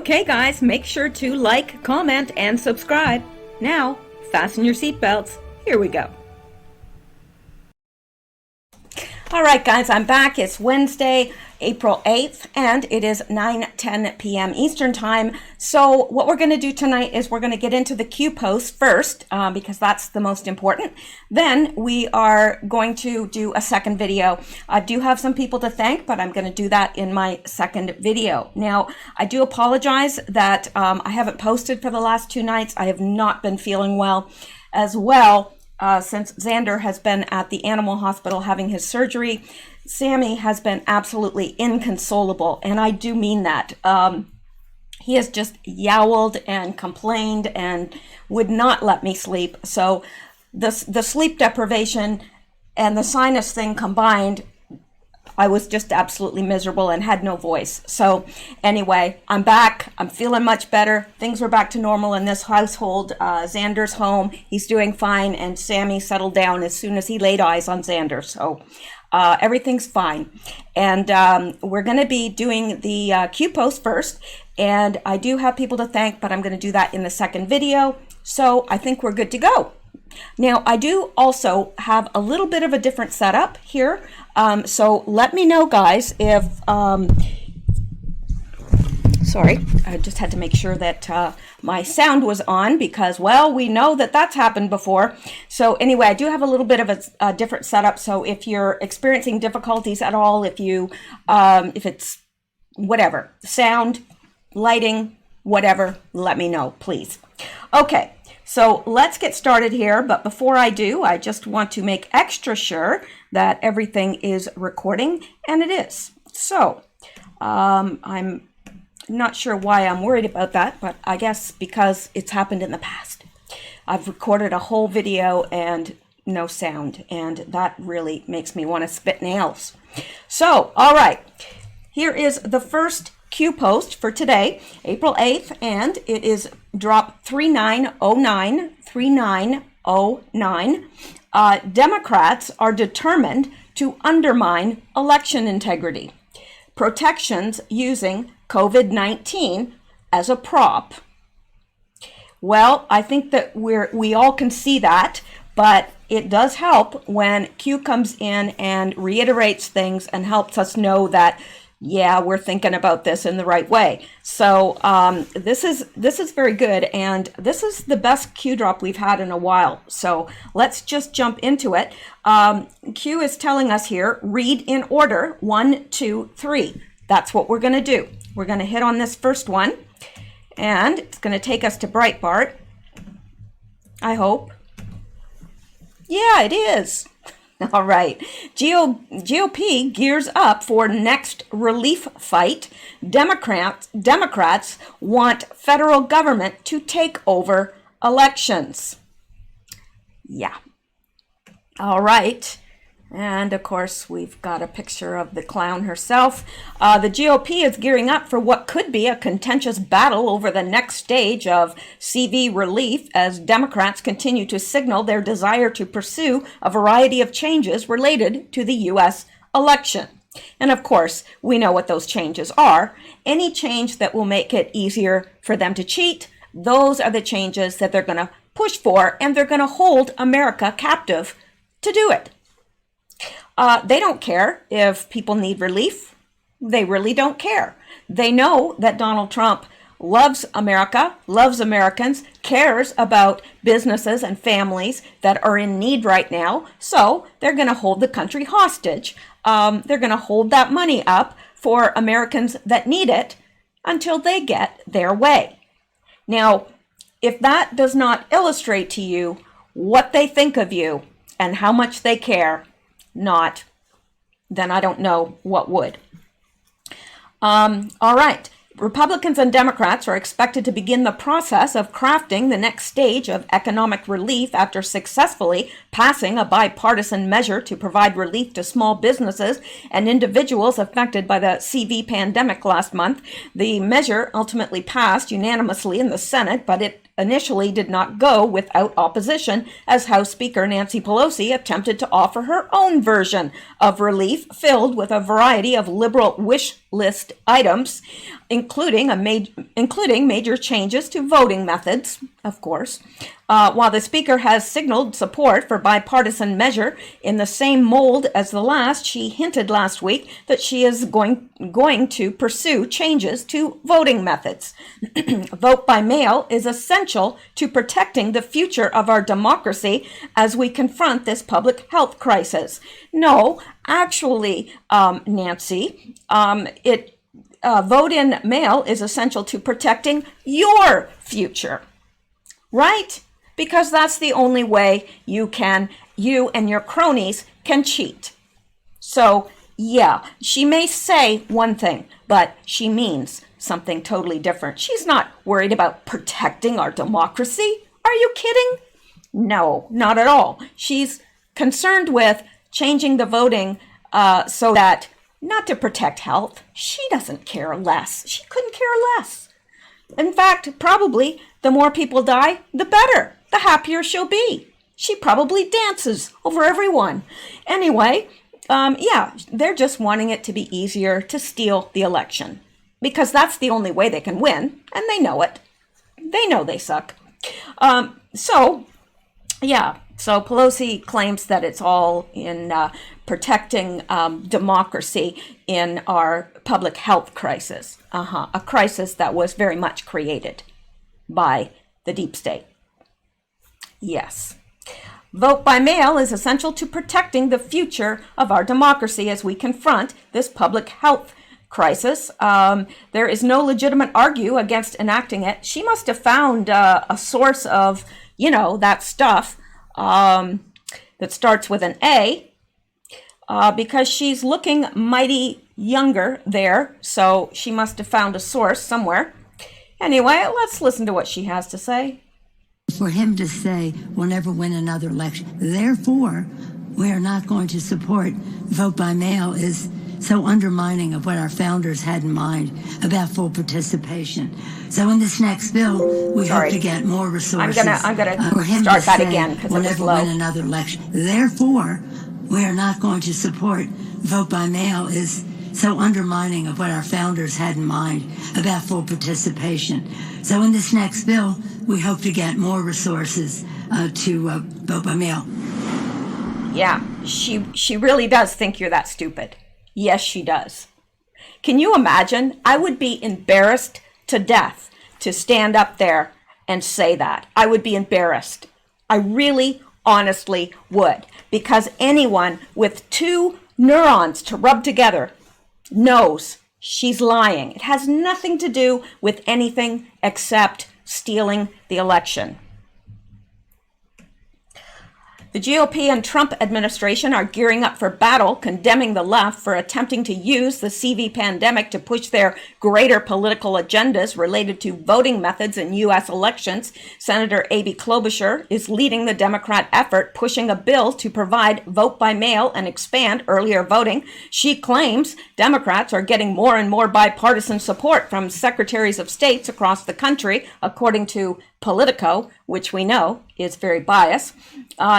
Okay, guys, make sure to like, comment, and subscribe. Now, fasten your seatbelts. Here we go. All right, guys, I'm back. It's Wednesday, April 8th, and it is 9:10 p.m. Eastern Time. So what we're going to do tonight is we're going to get into the Q post first, because that's the most important. Then we are going to do a second video. I do have some people to thank, but I'm going to do that in my second video. Now, I do apologize that I haven't posted for the last 2 nights. I have not been feeling well as well. Since Xander has been at the animal hospital having his surgery. Sammy has been absolutely inconsolable, and I do mean that. He has just yowled and complained and would not let me sleep. So the sleep deprivation and the sinus thing combined, I was just absolutely miserable and had no voice. So anyway, I'm back. I'm feeling much better. Things are back to normal in this household. Xander's home. He's doing fine. And Sammy settled down as soon as he laid eyes on Xander. So everything's fine. And we're going to be doing the Q post first. And I do have people to thank, but I'm going to do that in the second video. So I think we're good to go. Now, I do also have a little bit of a different setup here. So let me know, guys, if, sorry, I just had to make sure that my sound was on because, well, we know that that's happened before. So anyway, I do have a little bit of a different setup. So if you're experiencing difficulties at all, if you, if it's whatever, sound, lighting, whatever, let me know, please. Okay. So let's get started here, but before I do, I just want to make extra sure that everything is recording, and it is. So I'm not sure why I'm worried about that, but I guess because it's happened in the past. I've recorded a whole video and no sound, and that really makes me want to spit nails. So, all right, here is the first Q post for today, April 8th, and it is drop 3909. Democrats are determined to undermine election integrity. Protections using COVID-19 as a prop. Well, I think that we all can see that, but it does help when Q comes in and reiterates things and helps us know that yeah, we're thinking about this in the right way. So this is very good, and this is the best Q drop we've had in a while. So let's just jump into it. Q is telling us here, read in order, 1, 2, 3. That's what we're going to do. We're going to hit on this first one, and it's going to take us to Breitbart. I hope. Yeah, it is. All right. GOP gears up for next relief fight. Democrats want federal government to take over elections. Yeah. All right. And of course, we've got a picture of the clown herself. The GOP is gearing up for what could be a contentious battle over the next stage of CV relief as Democrats continue to signal their desire to pursue a variety of changes related to the U.S. election. And of course, we know what those changes are. Any change that will make it easier for them to cheat, those are the changes that they're going to push for, and they're going to hold America captive to do it. They don't care if people need relief. They really don't care. They know that Donald Trump loves America, loves Americans, cares about businesses and families that are in need right now. So they're going to hold the country hostage. They're going to hold that money up for Americans that need it until they get their way. Now, if that does not illustrate to you what they think of you and how much they care, then I don't know what would. All right. Republicans and Democrats are expected to begin the process of crafting the next stage of economic relief after successfully passing a bipartisan measure to provide relief to small businesses and individuals affected by the CV pandemic last month. The measure ultimately passed unanimously in the Senate, but it initially did not go without opposition, as House Speaker Nancy Pelosi attempted to offer her own version of relief filled with a variety of liberal wish list items, including major changes to voting methods, of course. While the Speaker has signaled support for bipartisan measure in the same mold as the last, she hinted last week that she is going to pursue changes to voting methods. Vote by mail is essential to protecting the future of our democracy as we confront this public health crisis. No, actually, Nancy, vote in mail is essential to protecting your future, right? Because that's the only way you and your cronies can cheat. So, yeah, she may say one thing, but she means something totally different. She's not worried about protecting our democracy. Are you kidding? No, not at all. She's concerned with changing the voting so that, not to protect health, she doesn't care less. She couldn't care less. In fact, probably the more people die, the better, the happier she'll be. She probably dances over everyone. Anyway, yeah, they're just wanting it to be easier to steal the election because that's the only way they can win, and they know it. They know they suck. So Pelosi claims that it's all in protecting democracy in our public health crisis, a crisis that was very much created by the deep state. Yes. Vote by mail is essential to protecting the future of our democracy as we confront this public health crisis. There is no legitimate argue against enacting it. She must have found a source of, that stuff that starts with an A, because she's looking mighty younger there. So she must have found a source somewhere. Anyway, let's listen to what she has to say. For him to say we'll never win another election, therefore we are not going to support vote by mail is so undermining of what our founders had in mind about full participation. So in this next bill, we hope to get more resources. I'm gonna start that again because we'll it was never low. win another election. Therefore, we are not going to support vote by mail is so undermining of what our founders had in mind about full participation. So in this next bill, we hope to get more resources to vote by mail. Yeah, she really does think you're that stupid. Yes, she does. Can you imagine? I would be embarrassed to death to stand up there and say that. I would be embarrassed. I really, honestly would. Because anyone with two neurons to rub together knows she's lying. It has nothing to do with anything except stealing the election. The GOP and Trump administration are gearing up for battle, condemning the left for attempting to use the CV pandemic to push their greater political agendas related to voting methods in U.S. elections. Senator Amy Klobuchar is leading the Democrat effort, pushing a bill to provide vote by mail and expand earlier voting. She claims Democrats are getting more and more bipartisan support from secretaries of states across the country, according to Politico, which we know is very biased.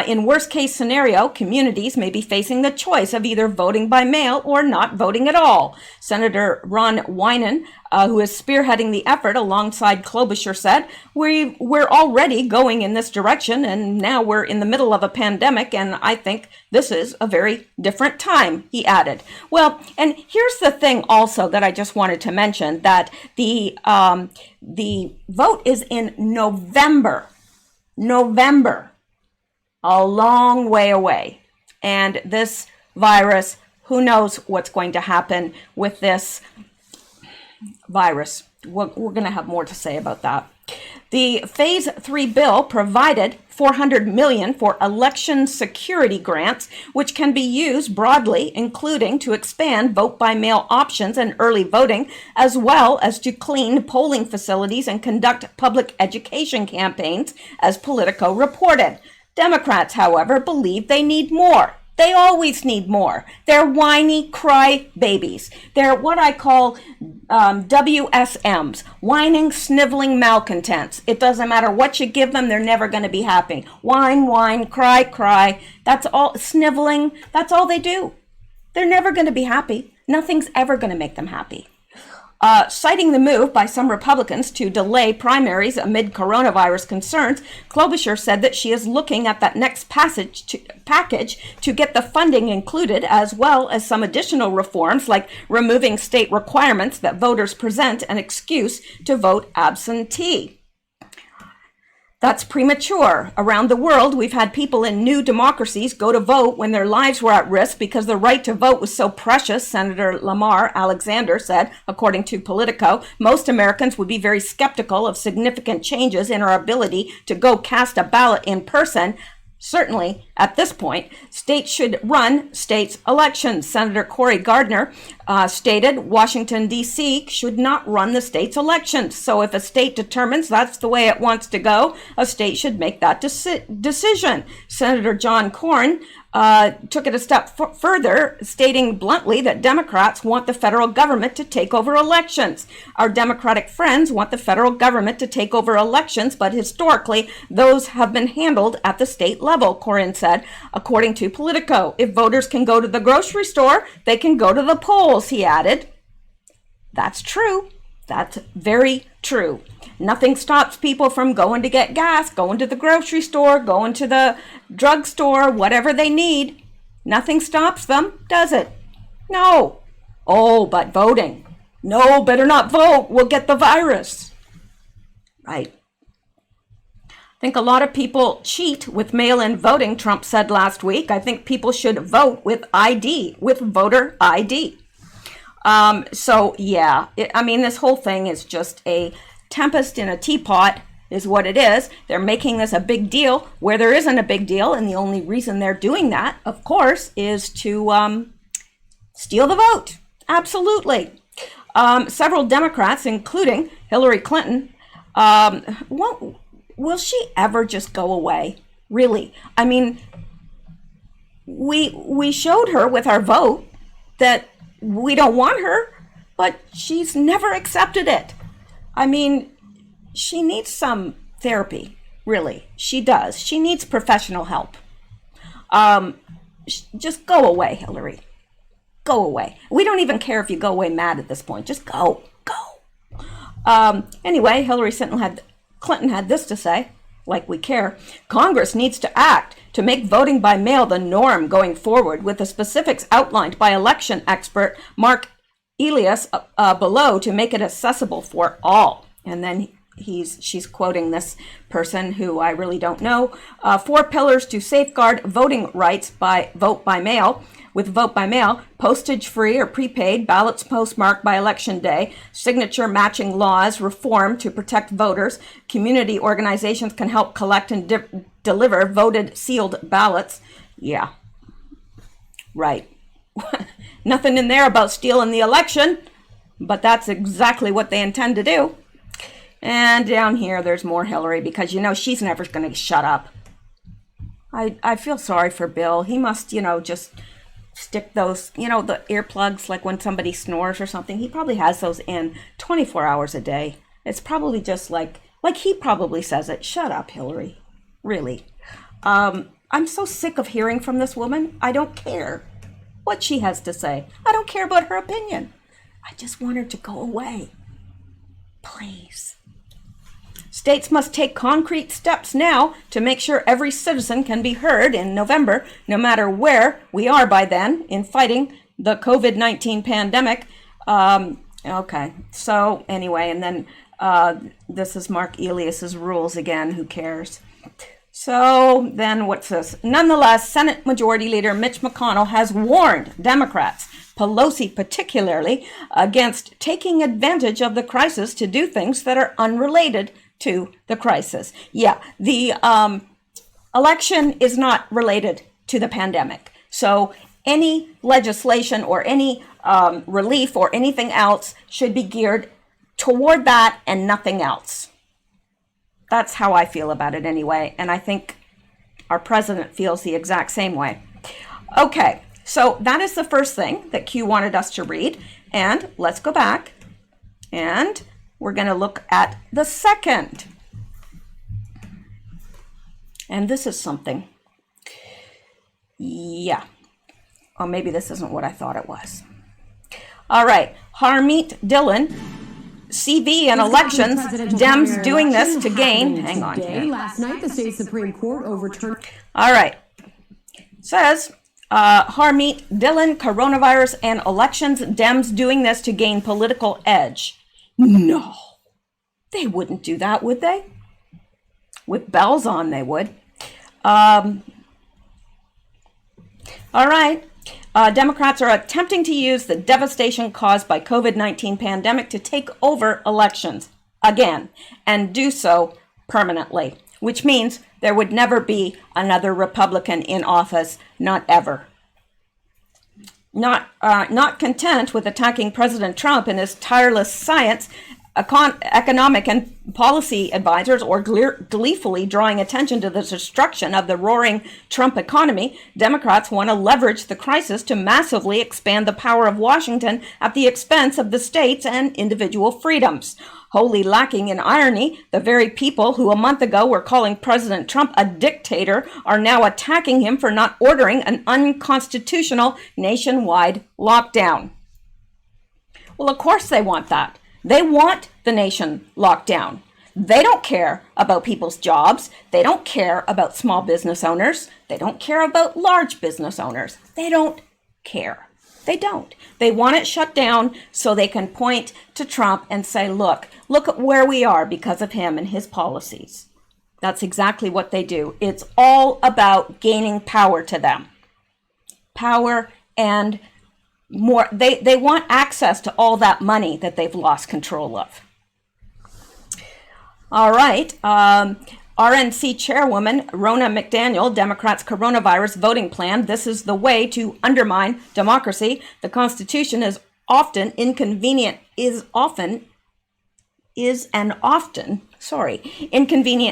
In worst case scenario, communities may be facing the choice of either voting by mail or not voting at all. Senator Ron Wyden, who is spearheading the effort alongside Klobuchar, said, we're already going in this direction, and now we're in the middle of a pandemic, and I think this is a very different time, he added. Well, and here's the thing also that I just wanted to mention, that the vote is in November, a long way away. And this virus, who knows what's going to happen with this virus. We're going to have more to say about that. The Phase 3 bill provided $400 million for election security grants, which can be used broadly, including to expand vote-by-mail options and early voting, as well as to clean polling facilities and conduct public education campaigns, as Politico reported. Democrats, however, believe they need more. They always need more. They're whiny cry babies. They're what I call WSMs, whining, sniveling malcontents. It doesn't matter what you give them, they're never going to be happy. Whine, whine, cry, cry. That's all. Sniveling, that's all they do. They're never going to be happy. Nothing's ever going to make them happy. Citing the move by some Republicans to delay primaries amid coronavirus concerns, Klobuchar said that she is looking at that next package to get the funding included, as well as some additional reforms like removing state requirements that voters present an excuse to vote absentee. That's premature. Around the world, we've had people in new democracies go to vote when their lives were at risk because the right to vote was so precious, Senator Lamar Alexander said, according to Politico. Most Americans would be very skeptical of significant changes in our ability to go cast a ballot in person. Certainly, at this point, states should run states' elections. Senator Cory Gardner stated Washington, D.C. should not run the state's elections. So if a state determines that's the way it wants to go, a state should make that decision. Senator John Cornyn took it a step further, stating bluntly that Democrats want the federal government to take over elections. Our Democratic friends want the federal government to take over elections, but historically, those have been handled at the state level, Cornyn said, according to Politico. If voters can go to the grocery store, they can go to the polls, he added. That's true. That's very true. Nothing stops people from going to get gas, going to the grocery store, going to the drugstore, whatever they need. Nothing stops them, does it? No. Oh, but voting. No, better not vote. We'll get the virus. Right. I think a lot of people cheat with mail-in voting, Trump said last week. I think people should vote with ID, with voter ID. This whole thing is just a tempest in a teapot is what it is. They're making this a big deal where there isn't a big deal. And the only reason they're doing that, of course, is to steal the vote. Absolutely. Several Democrats, including Hillary Clinton, will she ever just go away? Really? I mean, we showed her with our vote that we don't want her, but she's never accepted it. I mean, she needs some therapy, really. She does. She needs professional help. Just go away, Hillary. Go away. We don't even care if you go away mad at this point. Just go. Anyway, Clinton had this to say, like we care. Congress needs to act to make voting by mail the norm going forward, with the specifics outlined by election expert Mark Elias below to make it accessible for all. And then she's quoting this person who I really don't know. 4 pillars to safeguard voting rights by vote by mail. With vote by mail, postage free or prepaid ballots postmarked by election day, signature matching laws reform to protect voters, community organizations can help collect and deliver voted sealed ballots. Yeah, right. Nothing in there about stealing the election, but that's exactly what they intend to do. And down here, there's more Hillary, because, she's never going to shut up. I feel sorry for Bill. He must, just stick those, the earplugs, like when somebody snores or something. He probably has those in 24 hours a day. It's probably just like he probably says it. Shut up, Hillary. Really. I'm so sick of hearing from this woman. I don't care what she has to say. I don't care about her opinion. I just want her to go away. Please. States must take concrete steps now to make sure every citizen can be heard in November, no matter where we are by then, in fighting the COVID-19 pandemic. Okay, so anyway, and then this is Mark Elias's rules again. Who cares? So then what's this? Nonetheless, Senate Majority Leader Mitch McConnell has warned Democrats, Pelosi particularly, against taking advantage of the crisis to do things that are unrelated to the crisis. Yeah, the election is not related to the pandemic. So any legislation or any relief or anything else should be geared toward that and nothing else. That's how I feel about it anyway. And I think our president feels the exact same way. Okay, so that is the first thing that Q wanted us to read. And let's go back and we're going to look at the second. And this is something. Yeah. Or maybe this isn't what I thought it was. All right. Harmeet Dillon, CV and elections, Dems doing this to gain. Hang on here. Last night, the state Supreme Court overturned. All right. Says Harmeet Dillon, coronavirus and elections, Dems doing this to gain political edge. No, they wouldn't do that, would they? With bells on, they would. All right. Democrats are attempting to use the devastation caused by COVID-19 pandemic to take over elections again and do so permanently, which means there would never be another Republican in office, not ever. Not content with attacking President Trump and his tireless science, economic and policy advisors, or gleefully drawing attention to the destruction of the roaring Trump economy, Democrats want to leverage the crisis to massively expand the power of Washington at the expense of the states and individual freedoms. Wholly lacking in irony, the very people who a month ago were calling President Trump a dictator are now attacking him for not ordering an unconstitutional nationwide lockdown. Well, of course they want that. They want the nation locked down. They don't care about people's jobs. They don't care about small business owners. They don't care about large business owners. They don't care. They don't. They want it shut down so they can point to Trump and say, look at where we are because of him and his policies. That's exactly what they do. It's all about gaining power to them. Power and more. They want access to all that money that they've lost control of. All right. RNC chairwoman Ronna McDaniel, Democrats' coronavirus voting plan. This is the way to undermine democracy. The Constitution is often inconvenient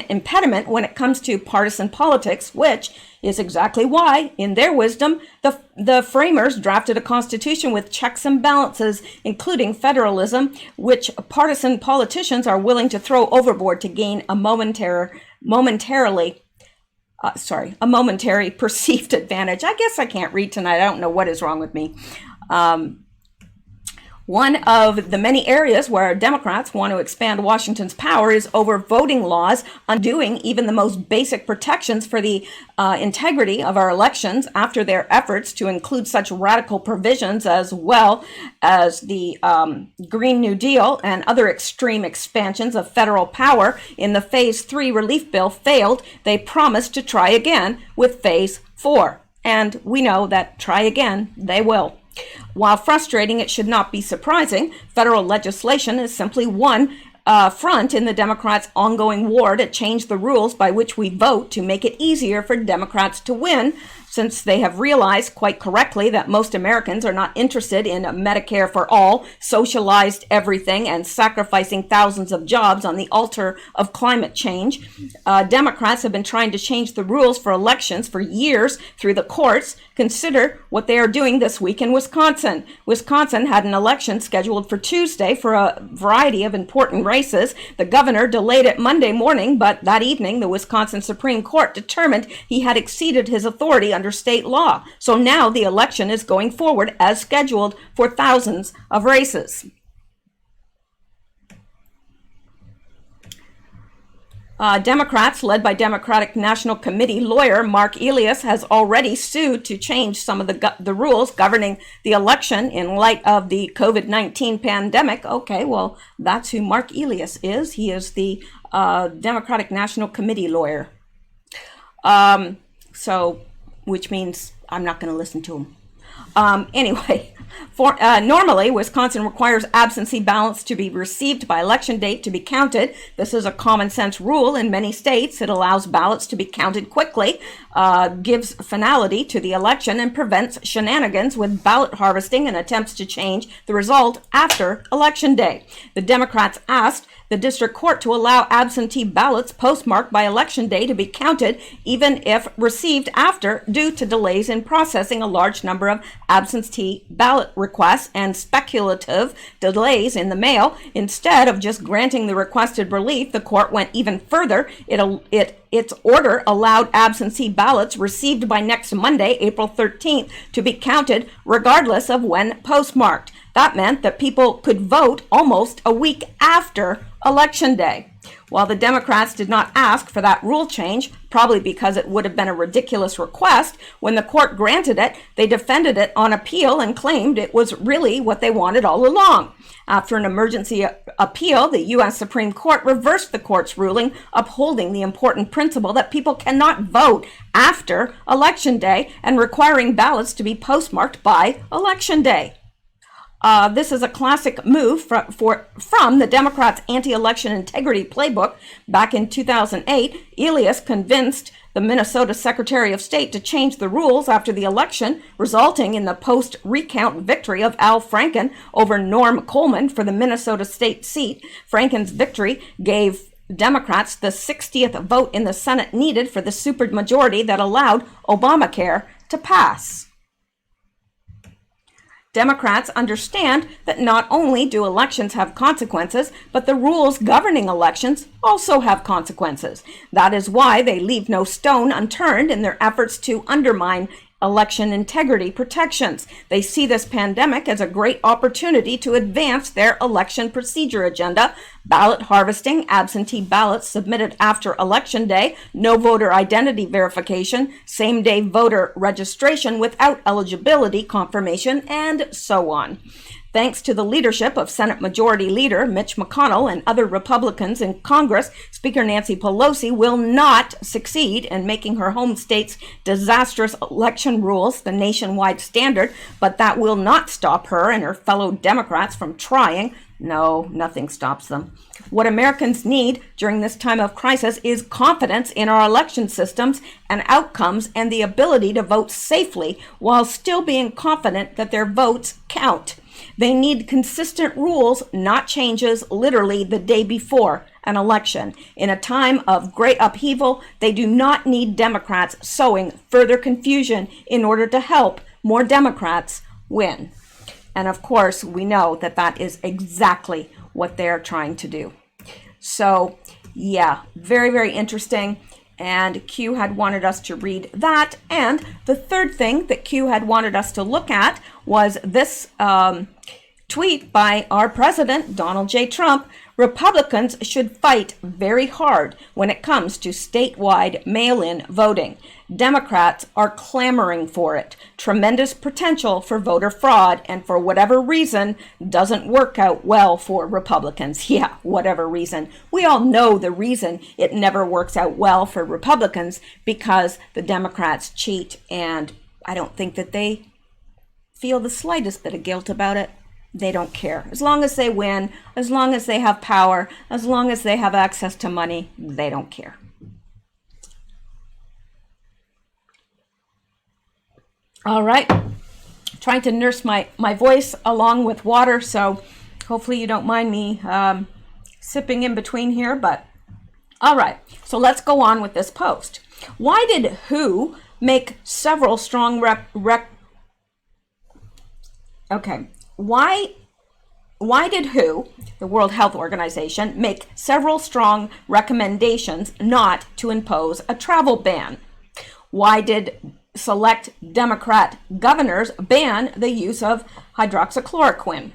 impediment when it comes to partisan politics, which is exactly why, in their wisdom, the framers drafted a constitution with checks and balances, including federalism, which partisan politicians are willing to throw overboard to gain a momentary perceived advantage. I guess I can't read tonight. I don't know what is wrong with me. One of the many areas where Democrats want to expand Washington's power is over voting laws, undoing even the most basic protections for the integrity of our elections after their efforts to include such radical provisions as well as the Green New Deal and other extreme expansions of federal power in the Phase 3 relief bill failed. They promised to try again with Phase 4. And we know that try again, they will. While frustrating, it should not be surprising. Federal legislation is simply one front in the Democrats' ongoing war to change the rules by which we vote to make it easier for Democrats to win, since they have realized quite correctly that most Americans are not interested in Medicare for all, socialized everything, and sacrificing thousands of jobs on the altar of climate change. Democrats have been trying to change the rules for elections for years through the courts. Consider what they are doing this week in Wisconsin. Wisconsin had an election scheduled for Tuesday for a variety of important races. The governor delayed it Monday morning, but that evening the Wisconsin Supreme Court determined he had exceeded his authority under state law. So now the election is going forward as scheduled for thousands of races. Democrats, led by Democratic National Committee lawyer Mark Elias, has already sued to change some of the rules governing the election in light of the COVID-19 pandemic. Okay, well, that's who Mark Elias is. He is the Democratic National Committee lawyer. Which means I'm not going to listen to him. Anyway, normally, Wisconsin requires absentee ballots to be received by election date to be counted. This is a common sense rule in many states. It allows ballots to be counted quickly, gives finality to the election, and prevents shenanigans with ballot harvesting and attempts to change the result after election day. The Democrats asked the district court to allow absentee ballots postmarked by Election Day to be counted, even if received after, due to delays in processing a large number of absentee ballot requests and speculative delays in the mail. Instead of just granting the requested relief, the court went even further. Its order allowed absentee ballots received by next Monday, April 13th, to be counted regardless of when postmarked. That meant that people could vote almost a week after Election Day. While the Democrats did not ask for that rule change, probably because it would have been a ridiculous request, when the court granted it, they defended it on appeal and claimed it was really what they wanted all along. After an emergency appeal, the U.S. Supreme Court reversed the court's ruling, upholding the important principle that people cannot vote after Election Day and requiring ballots to be postmarked by Election Day. This is a classic move from the Democrats' anti-election integrity playbook. Back in 2008, Elias convinced the Minnesota Secretary of State to change the rules after the election, resulting in the post-recount victory of Al Franken over Norm Coleman for the Minnesota state seat. Franken's victory gave Democrats the 60th vote in the Senate needed for the supermajority that allowed Obamacare to pass. Democrats understand that not only do elections have consequences, but the rules governing elections also have consequences. That is why they leave no stone unturned in their efforts to undermine election integrity protections. They see this pandemic as a great opportunity to advance their election procedure agenda: ballot harvesting, absentee ballots submitted after Election Day, no voter identity verification, same-day voter registration without eligibility confirmation, and so on. Thanks to the leadership of Senate Majority Leader Mitch McConnell and other Republicans in Congress, Speaker Nancy Pelosi will not succeed in making her home state's disastrous election rules the nationwide standard, but that will not stop her and her fellow Democrats from trying. No, nothing stops them. What Americans need during this time of crisis is confidence in our election systems and outcomes, and the ability to vote safely while still being confident that their votes count. They need consistent rules, not changes literally the day before an election. In a time of great upheaval, they do not need Democrats sowing further confusion in order to help more Democrats win. And of course, we know that that is exactly what they're trying to do. So, yeah, very, very interesting. And Q had wanted us to read that. And the third thing that Q had wanted us to look at was this tweet by our president, Donald J. Trump. Republicans should fight very hard when it comes to statewide mail-in voting. Democrats are clamoring for it. Tremendous potential for voter fraud, and for whatever reason, doesn't work out well for Republicans. Yeah, whatever reason. We all know the reason it never works out well for Republicans, because the Democrats cheat, and I don't think that they feel the slightest bit of guilt about it. They don't care. As long as they win, as long as they have power, as long as they have access to money, they don't care. All right. Trying to nurse my voice along with water, so hopefully you don't mind me sipping in between here, but all right. So let's go on with this post. Why did WHO make several strong Why did WHO, the World Health Organization, make several strong recommendations not to impose a travel ban? Why did select Democrat governors ban the use of hydroxychloroquine?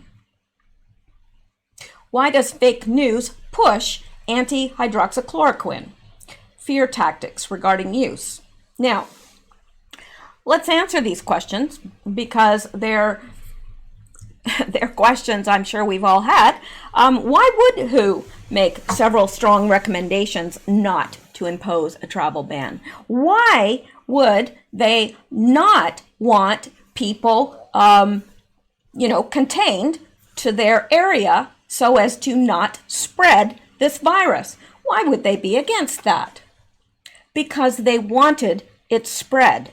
Why does fake news push anti-hydroxychloroquine? Fear tactics regarding use. Now, let's answer these questions, because they're questions I'm sure we've all had. Why would WHO make several strong recommendations not to impose a travel ban? Why would they not want people, contained to their area so as to not spread this virus? Why would they be against that? Because they wanted it spread.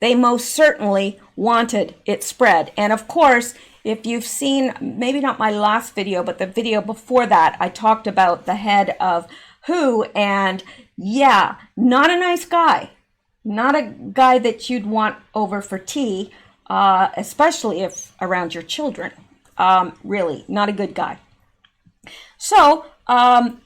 They most certainly wanted it spread. And of course, if you've seen, maybe not my last video, but the video before that, I talked about the head of WHO, and yeah, not a nice guy. Not a guy that you'd want over for tea, especially if around your children. Really, not a good guy. So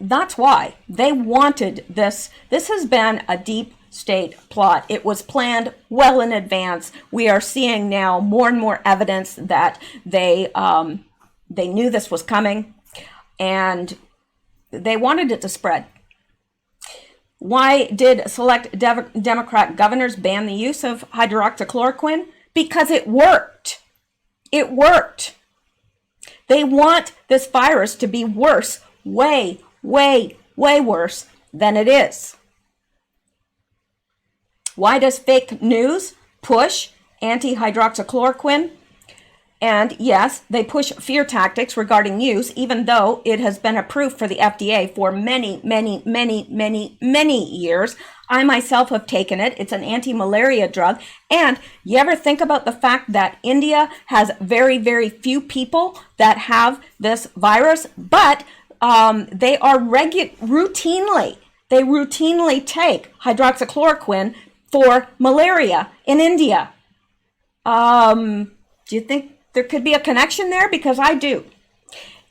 that's why they wanted this. This has been a deep state plot. It was planned well in advance. We are seeing now more and more evidence that they knew this was coming, and they wanted it to spread. Why did select Democrat governors ban the use of hydroxychloroquine? Because it worked. It worked. They want this virus to be worse, way, way, way worse than it is. Why does fake news push anti-hydroxychloroquine? And yes, they push fear tactics regarding use, even though it has been approved for the FDA for many, many, many, many, many years. I myself have taken it. It's an anti-malaria drug. And you ever think about the fact that India has very, very few people that have this virus, but they are routinely take hydroxychloroquine for malaria in India. Do you think there could be a connection there? Because I do.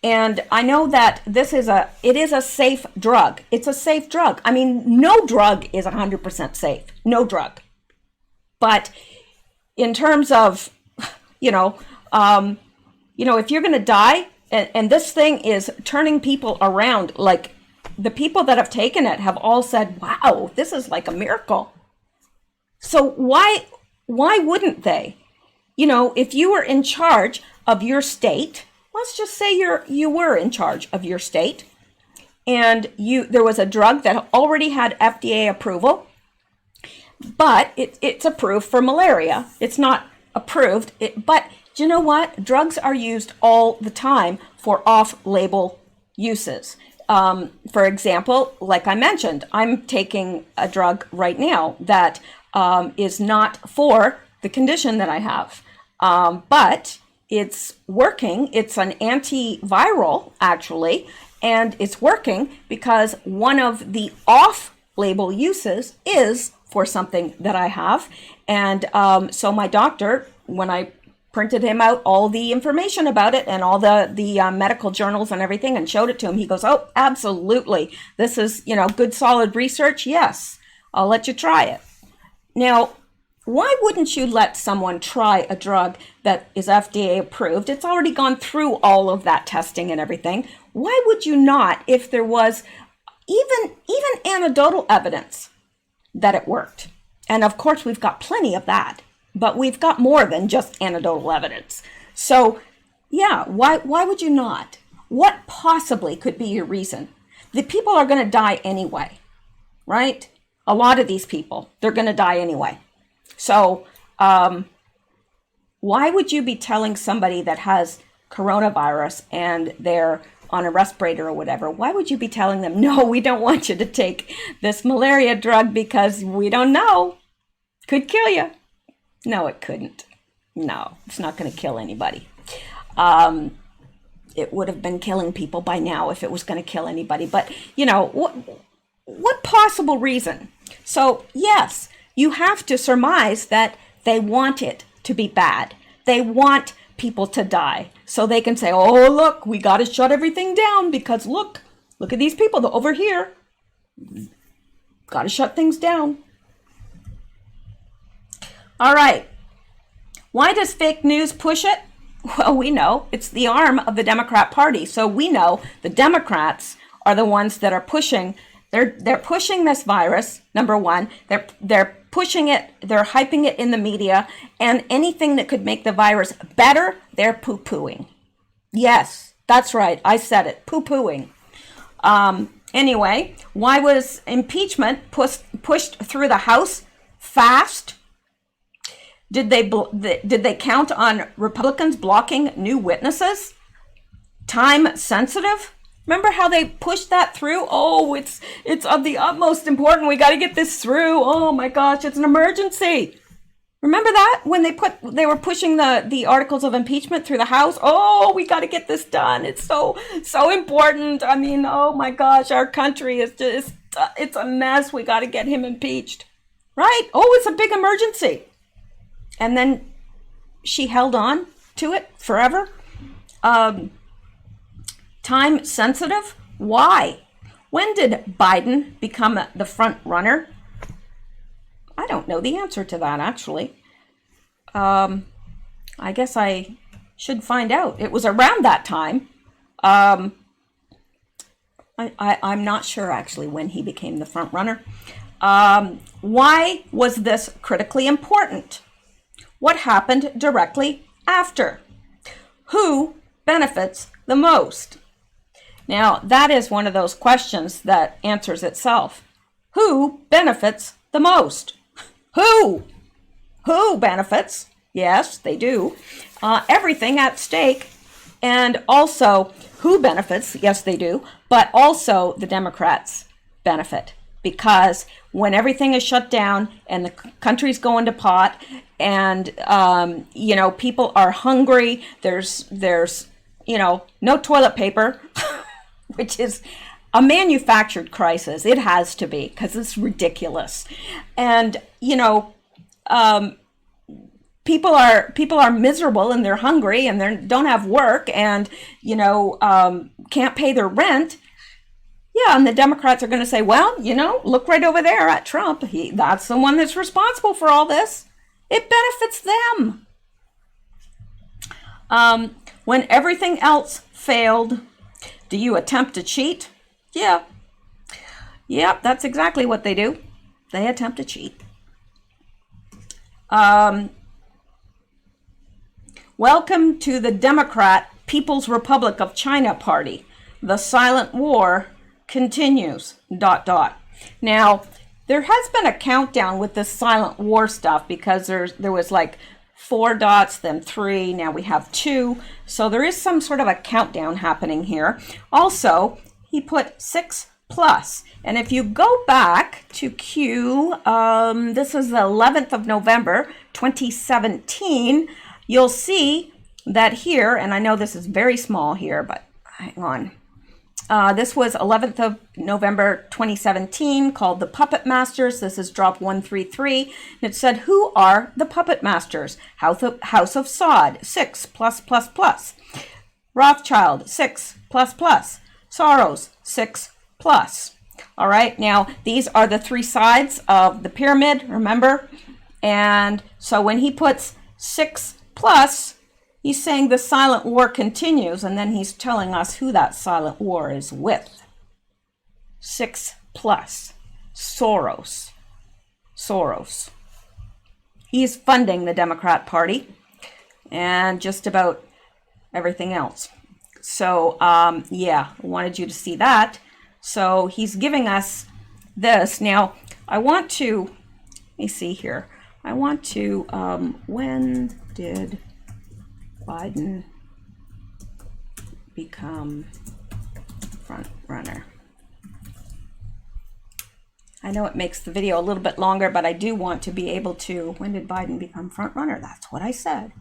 And I know that it is a safe drug. It's a safe drug. I mean, no drug is 100% safe. No drug. But in terms of, if you're going to die, and this thing is turning people around, like the people that have taken it have all said, wow, this is like a miracle. So why wouldn't they? If you were in charge of your state, let's just say you were in charge of your state, and there was a drug that already had FDA approval, but it's approved for malaria. It's not approved, but do you know what? Drugs are used all the time for off-label uses. For example, like I mentioned, I'm taking a drug right now that is not for the condition that I have. But it's working. It's an antiviral, actually, and it's working because one of the off-label uses is for something that I have. And so my doctor, when I printed him out all the information about it and all the medical journals and everything and showed it to him, he goes, oh, absolutely. This is, good solid research. Yes, I'll let you try it. Now, why wouldn't you let someone try a drug that is FDA approved? It's already gone through all of that testing and everything. Why would you not, if there was even anecdotal evidence that it worked? And of course, we've got plenty of that, but we've got more than just anecdotal evidence. So yeah, why would you not? What possibly could be your reason? The people are going to die anyway, right? A lot of these people, they're going to die anyway. So why would you be telling somebody that has coronavirus and they're on a respirator or whatever, why would you be telling them, no, we don't want you to take this malaria drug because we don't know, could kill you? No, it couldn't. No, it's not going to kill anybody. It would have been killing people by now if it was going to kill anybody. But, what possible reason? So, yes, you have to surmise that they want it to be bad. They want people to die. So they can say, oh, look, we got to shut everything down because look at these people over here. Got to shut things down. All right. Why does fake news push it? Well, we know it's the arm of the Democrat Party. So we know the Democrats are the ones that are pushing. They're pushing this virus, number one. They're pushing it, they're hyping it in the media, and anything that could make the virus better, they're poo-pooing. Yes, that's right, I said it, poo-pooing. Anyway, why was impeachment pushed through the House fast? Did they count on Republicans blocking new witnesses? Time sensitive? Remember how they pushed that through? Oh, it's of the utmost importance. We got to get this through. Oh my gosh, it's an emergency. Remember that when they were pushing the articles of impeachment through the House? Oh, we got to get this done. It's so important. I mean, oh my gosh, our country is just, it's a mess. We got to get him impeached, right? Oh, it's a big emergency. And then she held on to it forever. Time sensitive. Why? When did Biden become the front runner? I don't know the answer to that, actually. I guess I should find out. It was around that time. I'm not sure, actually, when he became the front runner. Why was this critically important? What happened directly after? Who benefits the most? Now, that is one of those questions that answers itself. Who benefits the most? Who benefits? Yes, they do. Everything at stake. And also, who benefits? Yes, they do. But also, the Democrats benefit. Because when everything is shut down and the country's going to pot and, people are hungry, there's no toilet paper, which is a manufactured crisis. It has to be, because it's ridiculous. And, people are miserable and they're hungry and they don't have work and, can't pay their rent. Yeah, and the Democrats are going to say, well, look right over there at Trump. That's the one that's responsible for all this. It benefits them. When everything else failed, do you attempt to cheat? Yeah. Yep, that's exactly what they do. They attempt to cheat. Welcome to the Democrat People's Republic of China Party. The silent war continues, ... Now, there has been a countdown with this silent war stuff because there was like 4 dots, then 3, now we have 2. So there is some sort of a countdown happening here. Also, he put 6+. And if you go back to Q, this is the 11th of November, 2017, you'll see that here, and I know this is very small here, but hang on. This was 11th of November 2017, called the Puppet Masters. This is drop 133. And it said, who are the Puppet Masters? House of Sod, 6+++. Rothschild, 6++. Soros, 6+. All right, now these are the 3 sides of the pyramid, remember? And so when he puts 6+, he's saying the silent war continues, and then he's telling us who that silent war is with. 6+. Soros. He's funding the Democrat Party and just about everything else. So, yeah, I wanted you to see that. So he's giving us this. Now, I want to, let me see here. I want to, when did Biden become front runner? I know it makes the video a little bit longer, but I do want to be able to, when did Biden become front runner? That's what I said.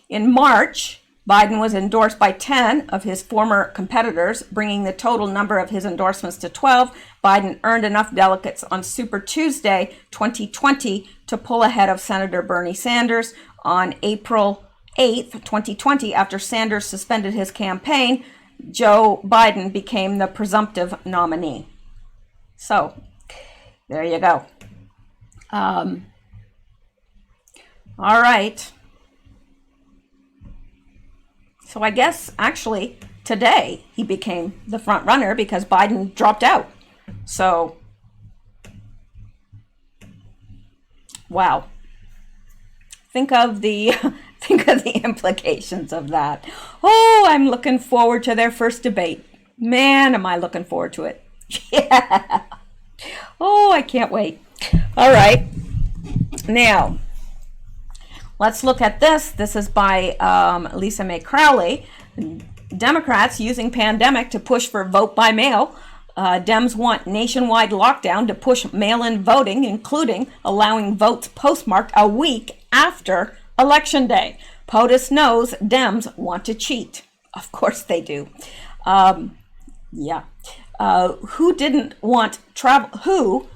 In March, Biden was endorsed by 10 of his former competitors, bringing the total number of his endorsements to 12. Biden earned enough delegates on Super Tuesday 2020 to pull ahead of Senator Bernie Sanders. On April 8th, 2020, after Sanders suspended his campaign, Joe Biden became the presumptive nominee. So, there you go. All right. So I guess actually today he became the front runner because Biden dropped out. So, wow. Think of the implications of that. Oh, I'm looking forward to their first debate. Man, am I looking forward to it. Yeah. Oh, I can't wait. All right. Now, let's look at this. This is by Lisa May Crowley. Democrats using pandemic to push for vote by mail. Dems want nationwide lockdown to push mail-in voting, including allowing votes postmarked a week after Election Day. POTUS knows Dems want to cheat. Of course they do. Who didn't want travel?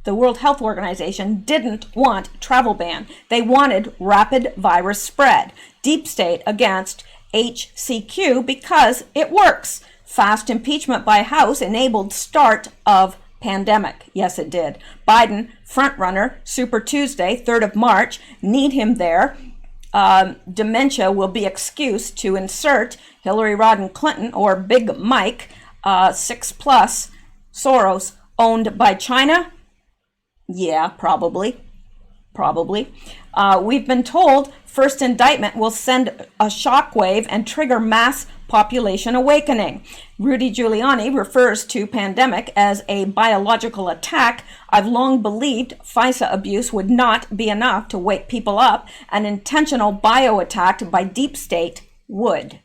The World Health Organization didn't want travel ban. They wanted rapid virus spread. Deep state against HCQ because it works. Fast impeachment by House enabled start of pandemic. Yes, it did. Biden, frontrunner, Super Tuesday, 3rd of March. Need him there. Dementia will be excuse to insert Hillary Rodham Clinton or Big Mike, 6+, Soros, owned by China? Yeah, probably. We've been told first indictment will send a shockwave and trigger mass population awakening. Rudy Giuliani refers to pandemic as a biological attack. I've long believed FISA abuse would not be enough to wake people up. An intentional bio attack by deep state would.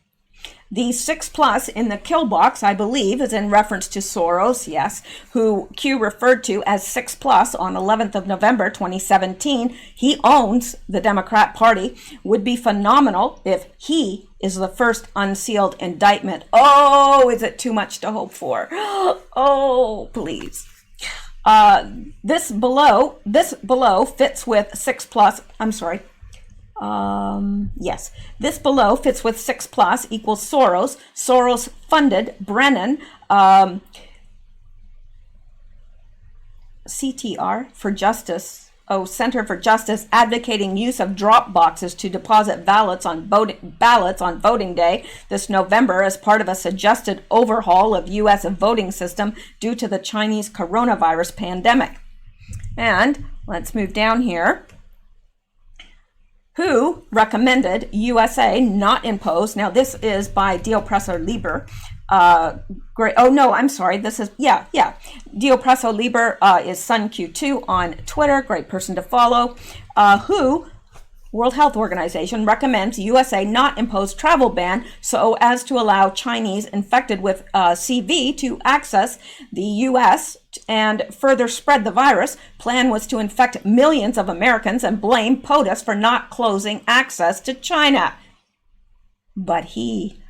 The 6+ in the kill box, I believe, is in reference to Soros, yes, who Q referred to as 6+ on 11th of November 2017. He owns the Democrat Party. Would be phenomenal if he is the first unsealed indictment. Oh, is it too much to hope for? Oh, please. This below fits with 6+. I'm sorry. Yes, this below fits with 6+ equals Soros. Soros funded Brennan, CTR for Justice. Center for Justice advocating use of drop boxes to deposit ballots on voting day this November as part of a suggested overhaul of U.S. voting system due to the Chinese coronavirus pandemic. And let's move down here. Who recommended USA not impose? Now this is by Die Presse Libre. This is, Die Presse Libre is Sun Q2 on Twitter. Great person to follow. Who, World Health Organization, recommends USA not impose travel ban so as to allow Chinese infected with CV to access the US and further spread the virus. Plan was to infect millions of Americans and blame POTUS for not closing access to China. But he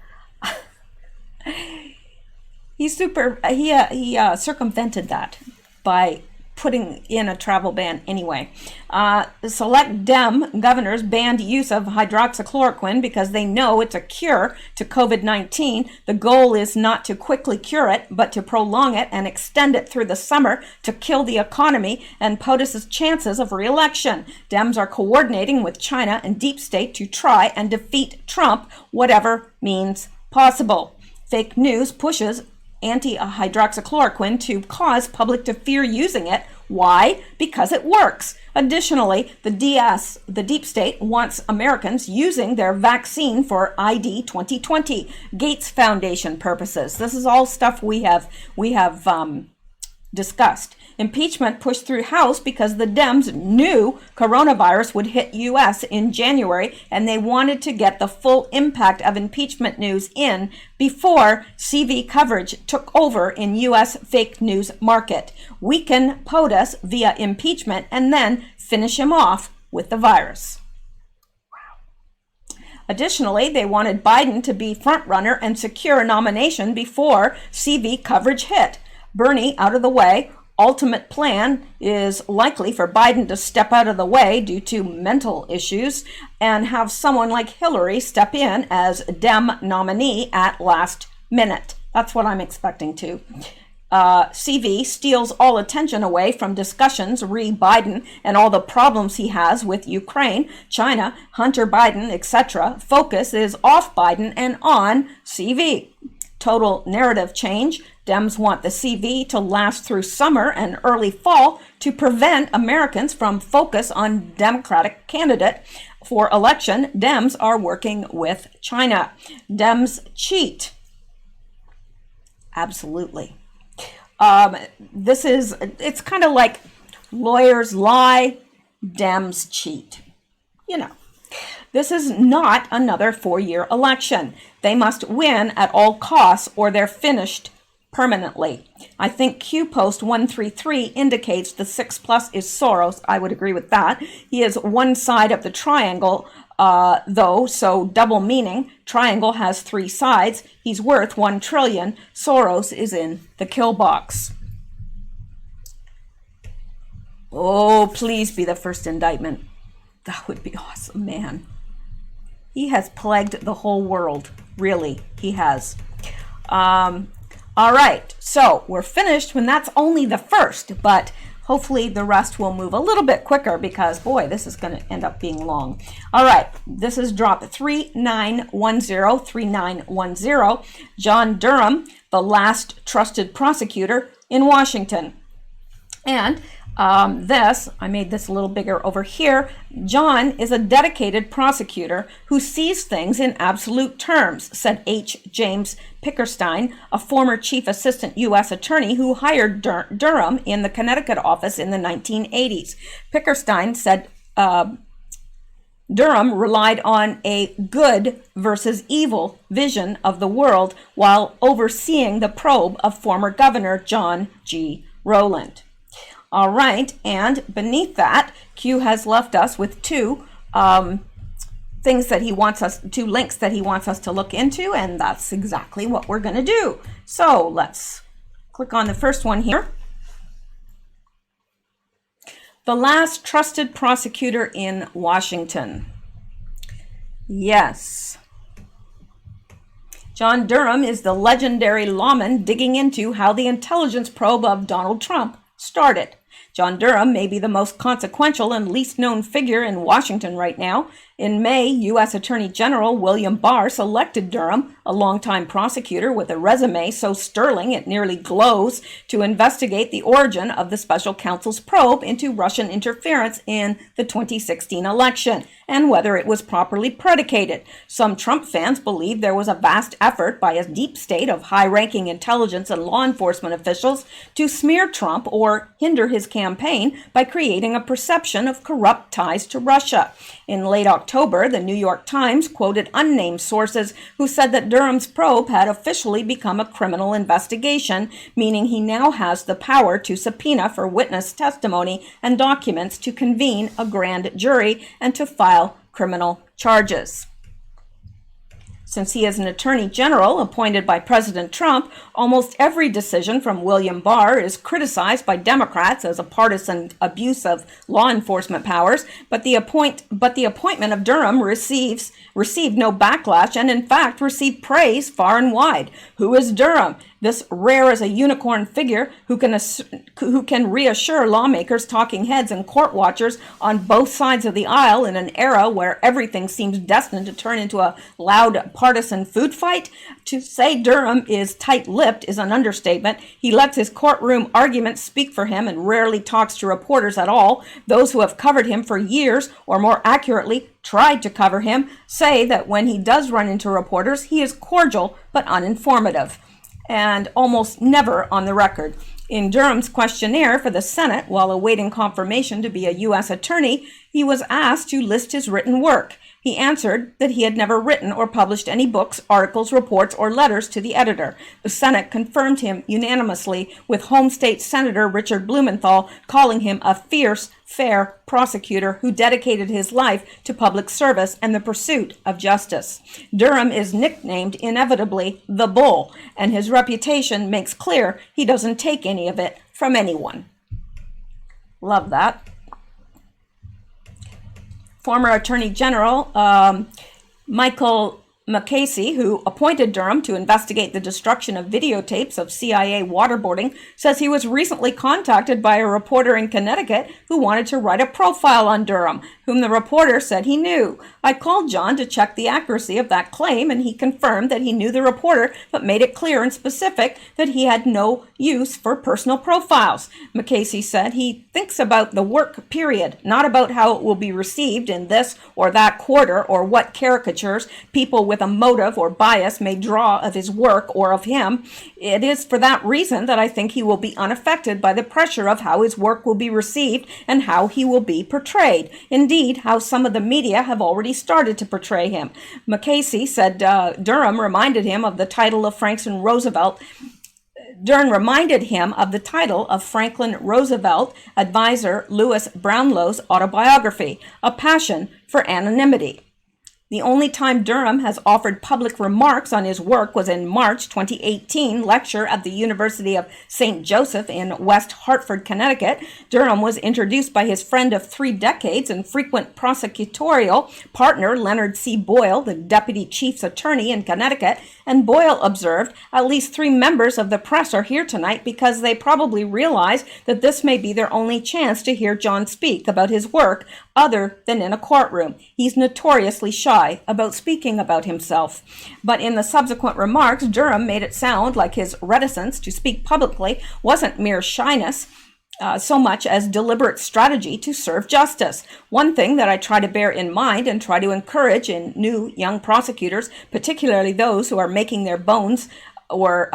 circumvented that by putting in a travel ban anyway. Select Dem governors banned use of hydroxychloroquine because they know it's a cure to COVID-19. The goal is not to quickly cure it, but to prolong it and extend it through the summer to kill the economy and POTUS's chances of re-election. Dems are coordinating with China and deep state to try and defeat Trump, whatever means possible. Fake news pushes anti-hydroxychloroquine to cause public to fear using it. Why? Because it works. Additionally, the deep state wants Americans using their vaccine for ID 2020, Gates Foundation purposes. This is all stuff we have discussed. Impeachment pushed through House because the Dems knew coronavirus would hit U.S. in January, and they wanted to get the full impact of impeachment news in before CV coverage took over in U.S. fake news market. Weaken POTUS via impeachment and then finish him off with the virus. Additionally, they wanted Biden to be frontrunner and secure a nomination before CV coverage hit. Bernie out of the way. Ultimate plan is likely for Biden to step out of the way due to mental issues and have someone like Hillary step in as Dem nominee at last minute. That's what I'm expecting to. CV steals all attention away from discussions re Biden and all the problems he has with Ukraine, China, Hunter Biden, etc. Focus is off Biden and on CV. Total narrative change. Dems want the CV to last through summer and early fall to prevent Americans from focus on Democratic candidate for election. Dems are working with China. Dems cheat. Absolutely. It's kind of like lawyers lie, Dems cheat. You know. This is not another 4-year election. They must win at all costs or they're finished permanently. I think Q post 133 indicates the 6 plus is Soros. I would agree with that. He is one side of the triangle, though, so double meaning. Triangle has 3 sides. He's worth 1 trillion. Soros is in the kill box. Oh, please be the first indictment. That would be awesome, man. He has plagued the whole world. Really, he has. All right, so we're finished when that's only the first, but hopefully the rest will move a little bit quicker because, boy, this is going to end up being long. All right, this is drop 3910. John Durham, the last trusted prosecutor in Washington. And I made this a little bigger over here. John is a dedicated prosecutor who sees things in absolute terms, said H. James Pickerstein, a former chief assistant U.S. attorney who hired Durham in the Connecticut office in the 1980s. Pickerstein said Durham relied on a good versus evil vision of the world while overseeing the probe of former Governor John G. Rowland. All right, and beneath that, Q has left us with two links that he wants us to look into, and that's exactly what we're going to do. So let's click on the first one here. The last trusted prosecutor in Washington. Yes. John Durham is the legendary lawman digging into how the intelligence probe of Donald Trump started. John Durham may be the most consequential and least known figure in Washington right now. In May, U.S. Attorney General William Barr selected Durham, a longtime prosecutor with a resume so sterling it nearly glows, to investigate the origin of the special counsel's probe into Russian interference in the 2016 election and whether it was properly predicated. Some Trump fans believe there was a vast effort by a deep state of high-ranking intelligence and law enforcement officials to smear Trump or hinder his campaign by creating a perception of corrupt ties to Russia. In late October, the New York Times quoted unnamed sources who said that Durham's probe had officially become a criminal investigation, meaning he now has the power to subpoena for witness testimony and documents, to convene a grand jury, and to file criminal charges. Since he is an attorney general appointed by President Trump, almost every decision from William Barr is criticized by Democrats as a partisan abuse of law enforcement powers, but the appointment of Durham received no backlash and in fact received praise far and wide. Who is Durham? This rare as a unicorn figure who can reassure lawmakers, talking heads, and court watchers on both sides of the aisle in an era where everything seems destined to turn into a loud partisan food fight. To say Durham is tight-lipped is an understatement. He lets his courtroom arguments speak for him and rarely talks to reporters at all. Those who have covered him for years, or more accurately, tried to cover him, say that when he does run into reporters, he is cordial but uninformative, and almost never on the record. In Durham's questionnaire for the Senate, while awaiting confirmation to be a U.S. attorney, he was asked to list his written work. He answered that he had never written or published any books, articles, reports, or letters to the editor. The Senate confirmed him unanimously, with home state Senator Richard Blumenthal calling him a fierce, fair prosecutor who dedicated his life to public service and the pursuit of justice. Durham is nicknamed inevitably the Bull, and his reputation makes clear he doesn't take any of it from anyone. Love that. Former Attorney General Michael McCasey, who appointed Durham to investigate the destruction of videotapes of CIA waterboarding, says he was recently contacted by a reporter in Connecticut who wanted to write a profile on Durham, whom the reporter said he knew. I called John to check the accuracy of that claim, and he confirmed that he knew the reporter, but made it clear and specific that he had no use for personal profiles. McCasey said he thinks about the work, period, not about how it will be received in this or that quarter, or what caricatures people with a motive or bias may draw of his work or of him. It is for that reason that I think he will be unaffected by the pressure of how his work will be received and how he will be portrayed. Indeed, how some of the media have already started to portray him. McCasey said Durham reminded him of the title of Franklin Roosevelt Dern reminded him of the title of Franklin Roosevelt advisor Louis Brownlow's autobiography, A Passion for Anonymity. The only time Durham has offered public remarks on his work was in March 2018 lecture at the University of St. Joseph in West Hartford, Connecticut. Durham was introduced by his friend of 3 decades and frequent prosecutorial partner Leonard C. Boyle, the deputy chief's attorney in Connecticut, and Boyle observed, "At least 3 members of the press are here tonight because they probably realize that this may be their only chance to hear John speak about his work other than in a courtroom. He's notoriously shy about speaking about himself." But in the subsequent remarks, Durham made it sound like his reticence to speak publicly wasn't mere shyness, so much as deliberate strategy to serve justice. One thing that I try to bear in mind and try to encourage in new young prosecutors, particularly those who are making their bones or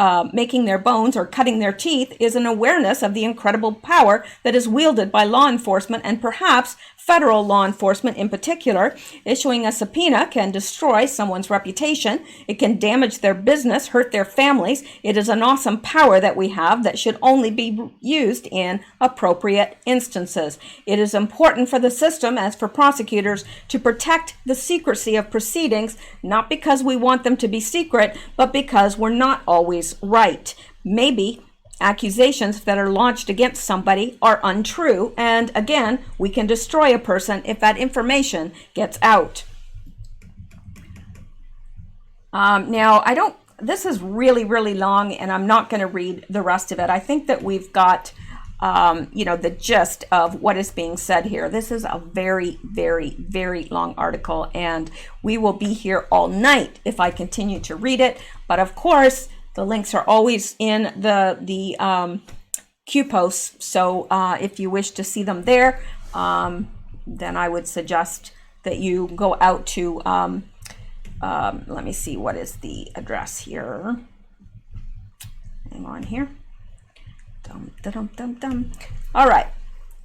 cutting their teeth, is an awareness of the incredible power that is wielded by law enforcement, and perhaps federal law enforcement in particular. Issuing a subpoena can destroy someone's reputation. It can damage their business, hurt their families. It is an awesome power that we have that should only be used in appropriate instances. It is important for the system, as for prosecutors, to protect the secrecy of proceedings, not because we want them to be secret, but because we're not always right. Maybe accusations that are launched against somebody are untrue, and again, we can destroy a person if that information gets out. This is really, really long, and I'm not going to read the rest of it. I think that we've got, the gist of what is being said here. This is a very, very, very long article, and we will be here all night if I continue to read it. But of course, the links are always in the Q posts, so if you wish to see them there, then I would suggest that you go out to, let me see, what is the address here? Hang on here. All right,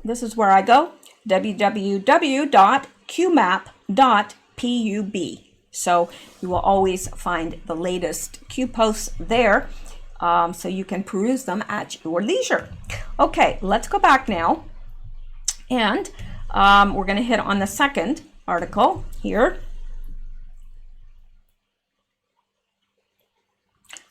this is where I go, www.qmap.pub. So you will always find the latest Q posts there, so you can peruse them at your leisure. Okay, let's go back now, and we're going to hit on the second article here.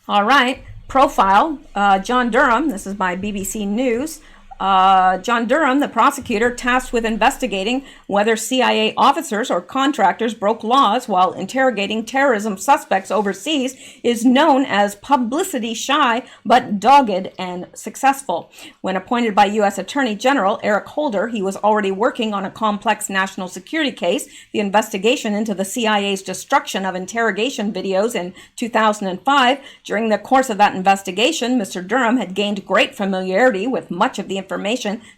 All right, profile, John Durham. This is by BBC News. John Durham, the prosecutor tasked with investigating whether CIA officers or contractors broke laws while interrogating terrorism suspects overseas, is known as publicity shy but dogged and successful. When appointed by U.S. Attorney General Eric Holder, he was already working on a complex national security case, the investigation into the CIA's destruction of interrogation videos in 2005. During the course of that investigation, Mr. Durham had gained great familiarity with much of the information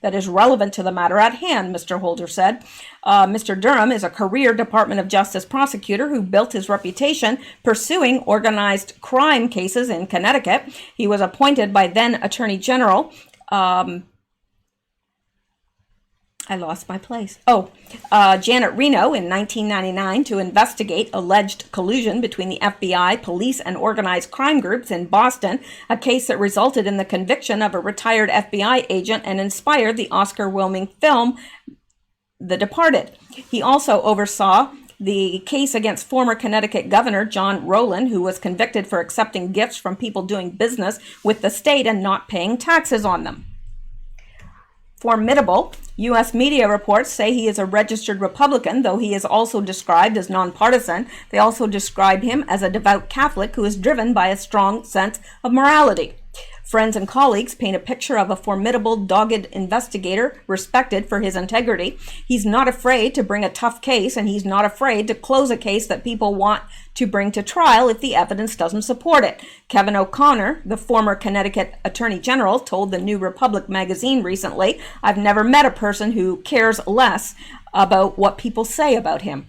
that is relevant to the matter at hand, Mr. Holder said. Mr. Durham is a career Department of Justice prosecutor who built his reputation pursuing organized crime cases in Connecticut. He was appointed by then Attorney General Janet Reno in 1999 to investigate alleged collusion between the FBI, police, and organized crime groups in Boston, a case that resulted in the conviction of a retired FBI agent and inspired the Oscar-winning film The Departed. He also oversaw the case against former Connecticut Governor John Rowland, who was convicted for accepting gifts from people doing business with the state and not paying taxes on them. Formidable. U.S. media reports say he is a registered Republican, though he is also described as nonpartisan. They also describe him as a devout Catholic who is driven by a strong sense of morality. Friends and colleagues paint a picture of a formidable, dogged investigator, respected for his integrity. He's not afraid to bring a tough case, and he's not afraid to close a case that people want to bring to trial if the evidence doesn't support it. Kevin O'Connor, the former Connecticut Attorney General, told the New Republic magazine recently, "I've never met a person who cares less about what people say about him."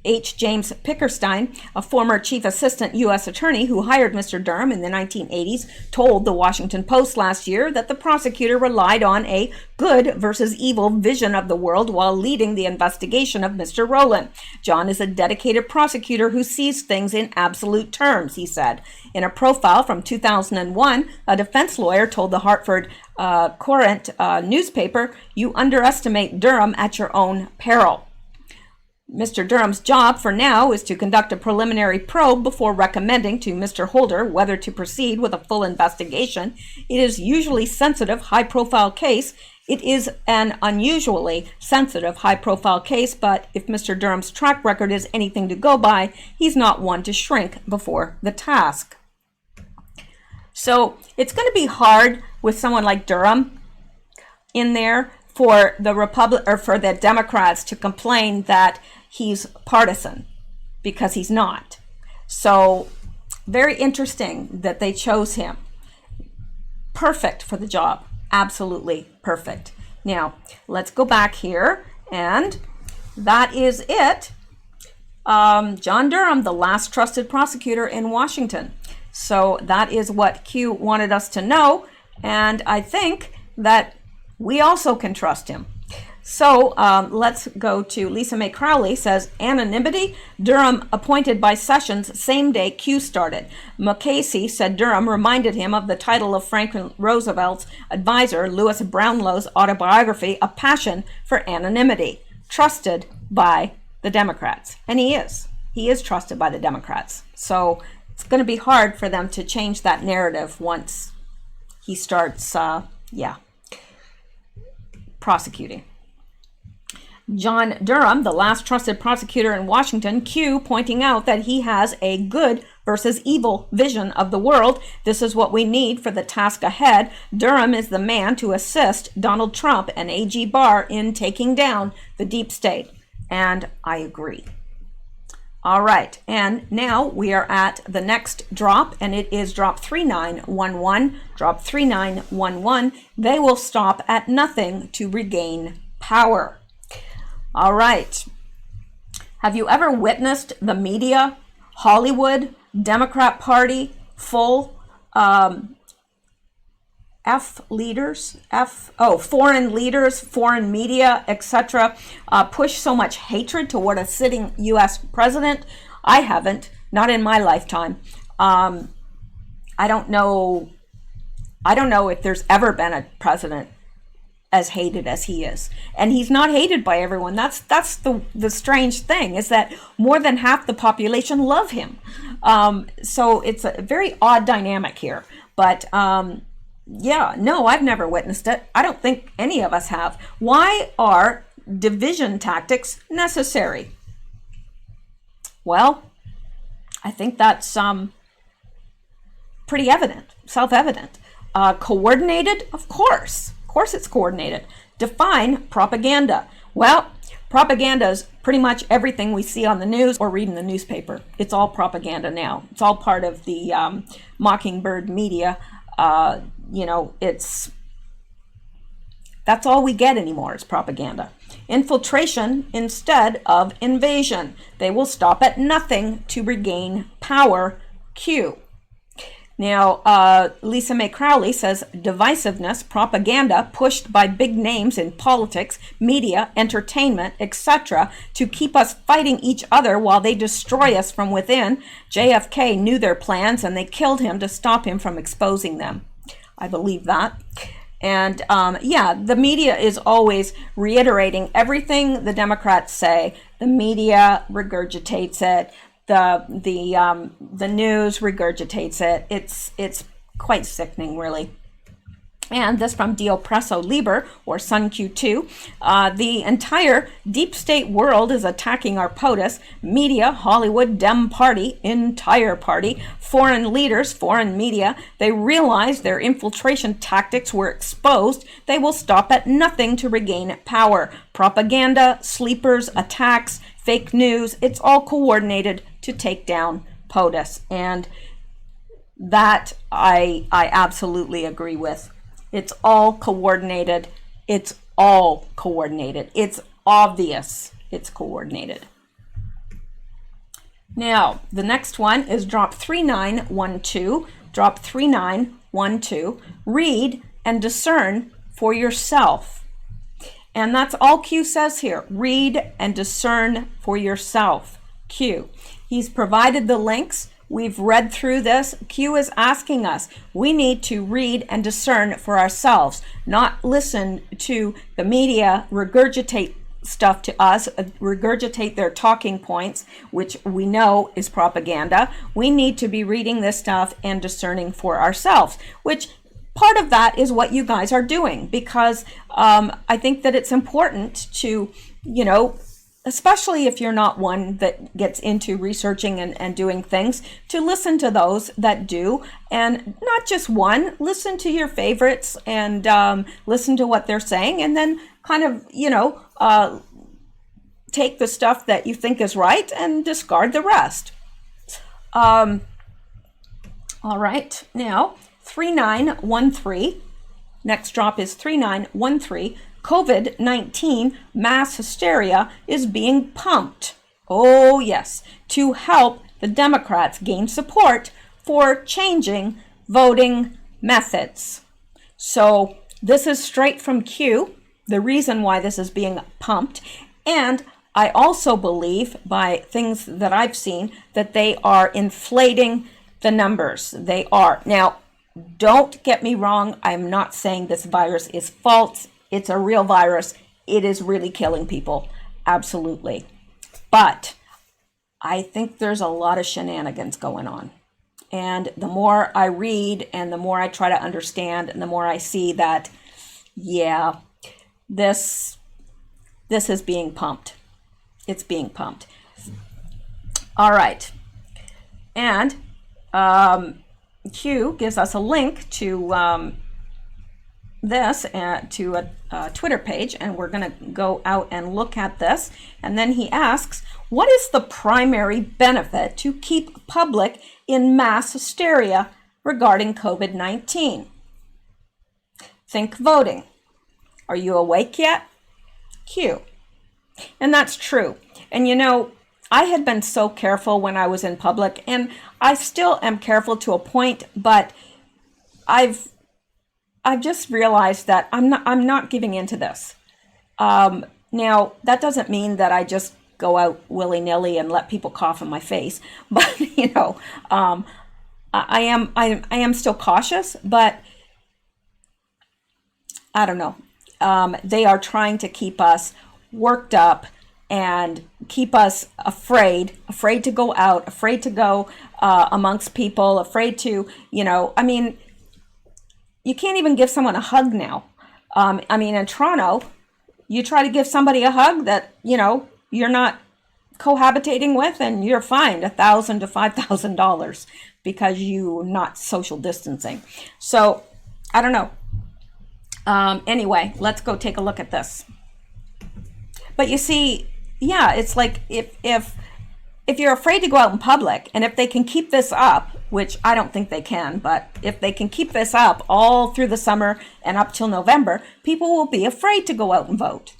H. James Pickerstein, a former chief assistant U.S. attorney who hired Mr. Durham in the 1980s, told the Washington Post last year that the prosecutor relied on a good versus evil vision of the world while leading the investigation of Mr. Rowland. John is a dedicated prosecutor who sees things in absolute terms, he said. In a profile from 2001, a defense lawyer told the Hartford Courant newspaper, "You underestimate Durham at your own peril." Mr. Durham's job for now is to conduct a preliminary probe before recommending to Mr. Holder whether to proceed with a full investigation. It is usually sensitive, high-profile case. It is an unusually sensitive, high-profile case, but if Mr. Durham's track record is anything to go by, he's not one to shrink before the task. So it's going to be hard with someone like Durham in there for the Democrats to complain that he's partisan, because he's not. So very interesting that they chose him. Perfect for the job. Absolutely perfect. Now, let's go back here, and that is it. John Durham, the last trusted prosecutor in Washington. So that is what Q wanted us to know, and I think that we also can trust him. So let's go to Lisa Mae Crowley says, anonymity, Durham appointed by Sessions same day Q started. McCasey said Durham reminded him of the title of Franklin Roosevelt's advisor, Louis Brownlow's autobiography, A Passion for Anonymity, trusted by the Democrats. And he is. He is trusted by the Democrats. So it's going to be hard for them to change that narrative once he starts, prosecuting. John Durham, the last trusted prosecutor in Washington, Q pointing out that he has a good versus evil vision of the world. This is what we need for the task ahead. Durham is the man to assist Donald Trump and AG Barr in taking down the deep state. And I agree. All right, and now we are at the next drop, and it is drop 3911. Drop 3911. They will stop at nothing to regain power. All right. Have you ever witnessed the media, Hollywood, Democrat Party, full foreign leaders, foreign media, etc., push so much hatred toward a sitting U.S. president? I haven't, not in my lifetime. I don't know if there's ever been a president as hated as he is, and he's not hated by everyone. That's the strange thing, is that more than half the population love him. So it's a very odd dynamic here. But no, I've never witnessed it. I don't think any of us have. Why are division tactics necessary? Well, I think that's pretty evident, self-evident. Coordinated, of course. Of course it's coordinated. Define propaganda. Well, propaganda is pretty much everything we see on the news or read in the newspaper. It's all propaganda now. It's all part of the Mockingbird media. That's all we get anymore is propaganda. Infiltration instead of invasion. They will stop at nothing to regain power. Q. Now, Lisa Mae Crowley says divisiveness, propaganda pushed by big names in politics, media, entertainment, etc. to keep us fighting each other while they destroy us from within. JFK knew their plans and they killed him to stop him from exposing them. I believe that. And the media is always reiterating everything the Democrats say. The media regurgitates it. The news regurgitates it. It's quite sickening, really. And this from Dio Presso Liber, or Sun Q2. The entire deep state world is attacking our POTUS. Media, Hollywood, Dem Party, entire party, foreign leaders, foreign media. They realize their infiltration tactics were exposed. They will stop at nothing to regain power. Propaganda, sleepers, attacks, fake news, it's all coordinated to take down POTUS. And that I absolutely agree with. It's all coordinated. It's all coordinated. It's obvious it's coordinated. Now, the next one is drop 3912. Drop 3912. Read and discern for yourself. And that's all Q says here. Read and discern for yourself. Q. He's provided the links. We've read through this. Q is asking us, we need to read and discern for ourselves, not listen to the media regurgitate stuff to us, regurgitate their talking points, which we know is propaganda. We need to be reading this stuff and discerning for ourselves, which part of that is what you guys are doing, because I think that it's important to, especially if you're not one that gets into researching and doing things, to listen to those that do, and not just one, listen to your favorites and listen to what they're saying, and then kind of, take the stuff that you think is right and discard the rest. All right, now 3913, next drop is 3913. COVID-19 mass hysteria is being pumped. Oh yes, to help the Democrats gain support for changing voting methods. So this is straight from Q, the reason why this is being pumped. And I also believe, by things that I've seen, that they are inflating the numbers. They are. Now, don't get me wrong. I'm not saying this virus is false. It's a real virus. It is really killing people. Absolutely. But I think there's a lot of shenanigans going on. And the more I read and the more I try to understand and the more I see that, yeah, this is being pumped. It's being pumped. All right. And Q gives us a link to this to a Twitter page, and we're going to go out and look at this. And then he asks, what is the primary benefit to keep public in mass hysteria regarding COVID-19? Think voting. Are you awake yet? Q. And that's true. And I had been so careful when I was in public, and I still am careful to a point, but I've just realized that I'm not giving into this. Now, that doesn't mean that I just go out willy-nilly and let people cough in my face, but I am still cautious, but I don't know. They are trying to keep us worked up and keep us afraid to go out, afraid to go amongst people, afraid to, you can't even give someone a hug now. In Toronto, you try to give somebody a hug that, you're not cohabitating with, and you're fined $1,000 to $5,000 because you're not social distancing. So I don't know. Anyway, let's go take a look at this. But you see, yeah, it's like if you're afraid to go out in public, and if they can keep this up, which I don't think they can, but if they can keep this up all through the summer and up till November, people will be afraid to go out and vote.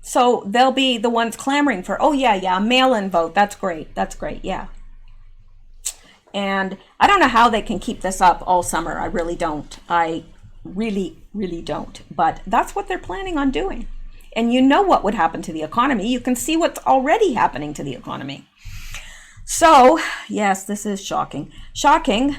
So they'll be the ones clamoring for, oh yeah, mail-in vote. That's great, yeah. And I don't know how they can keep this up all summer. I really don't. I really, really don't. But that's what they're planning on doing. And you know what would happen to the economy. You can see what's already happening to the economy. So, yes, this is shocking. Shocking.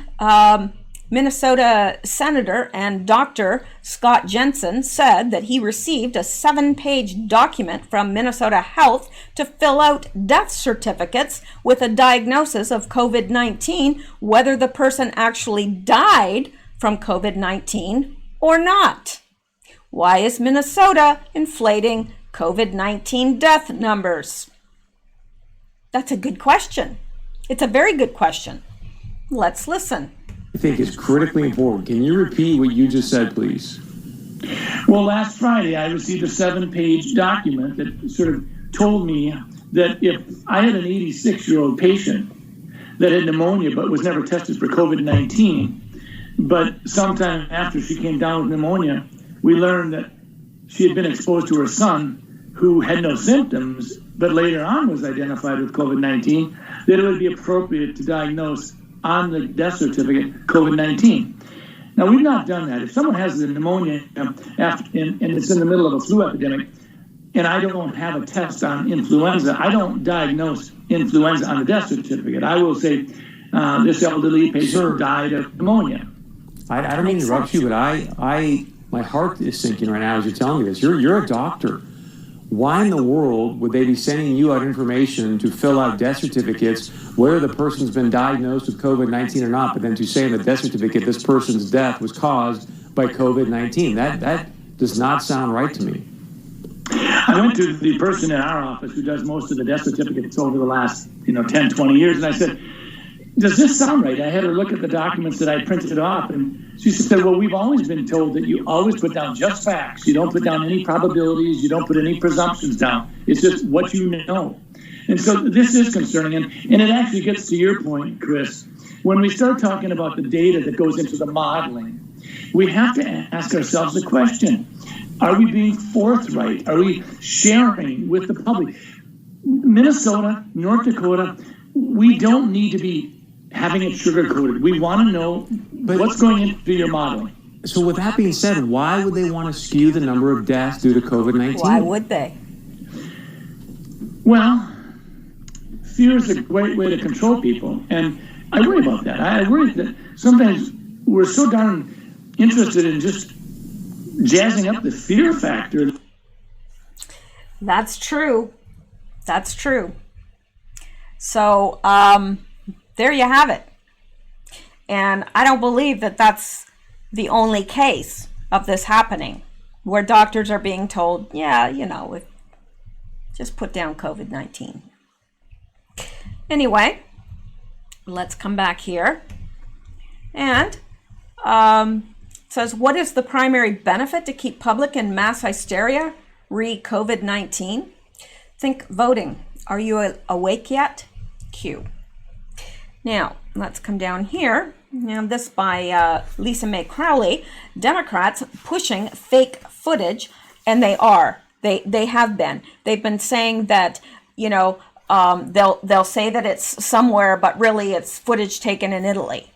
Minnesota Senator and Dr. Scott Jensen said that he received a 7-page document from Minnesota Health to fill out death certificates with a diagnosis of COVID-19, whether the person actually died from COVID-19 or not. Why is Minnesota inflating COVID-19 death numbers? That's a good question. It's a very good question. Let's listen. I think is critically important. Can you repeat what you just said, please? Well, last Friday, I received a 7-page document that sort of told me that if I had an 86-year-old patient that had pneumonia but was never tested for COVID-19, but sometime after she came down with pneumonia, we learned that she had been exposed to her son who had no symptoms, but later on was identified with COVID-19, that it would be appropriate to diagnose on the death certificate COVID-19. Now, we've not done that. If someone has the pneumonia and it's in the middle of a flu epidemic, and I don't have a test on influenza, I don't diagnose influenza on the death certificate. I will say this elderly patient died of pneumonia. I don't mean to interrupt you, but my heart is sinking right now as you're telling me this. You're a doctor. Why in the world would they be sending you out information to fill out death certificates, whether the person's been diagnosed with COVID-19 or not, but then to say in the death certificate this person's death was caused by COVID-19? That does not sound right to me. I went to the person in our office who does most of the death certificates over the last 10, 20 years, and I said, does this sound right? I had her look at the documents that I printed off, and she said, well, we've always been told that you always put down just facts. You don't put down any probabilities. You don't put any presumptions down. It's just what you know. And so this is concerning, and it actually gets to your point, Chris. When we start talking about the data that goes into the modeling, we have to ask ourselves the question, are we being forthright? Are we sharing with the public? Minnesota, North Dakota, we don't need to be having it sugar-coated. We want to know what's going into your modeling. So with that being said, why would they want to skew the number of deaths due to COVID-19? Why would they? Well, fear is a great way to control people, and I worry about that. I worry that sometimes we're so darn interested in just jazzing up the fear factor. That's true. That's true. So, there you have it. And I don't believe that that's the only case of this happening, where doctors are being told, just put down COVID-19. Anyway, let's come back here. And it says, what is the primary benefit to keep public in mass hysteria re COVID-19? Think voting. Are you awake yet? Q. Now, let's come down here. Now, this by Lisa Mae Crowley. Democrats pushing fake footage, and they are. They have been. They've been saying that, they'll say that it's somewhere, but really it's footage taken in Italy.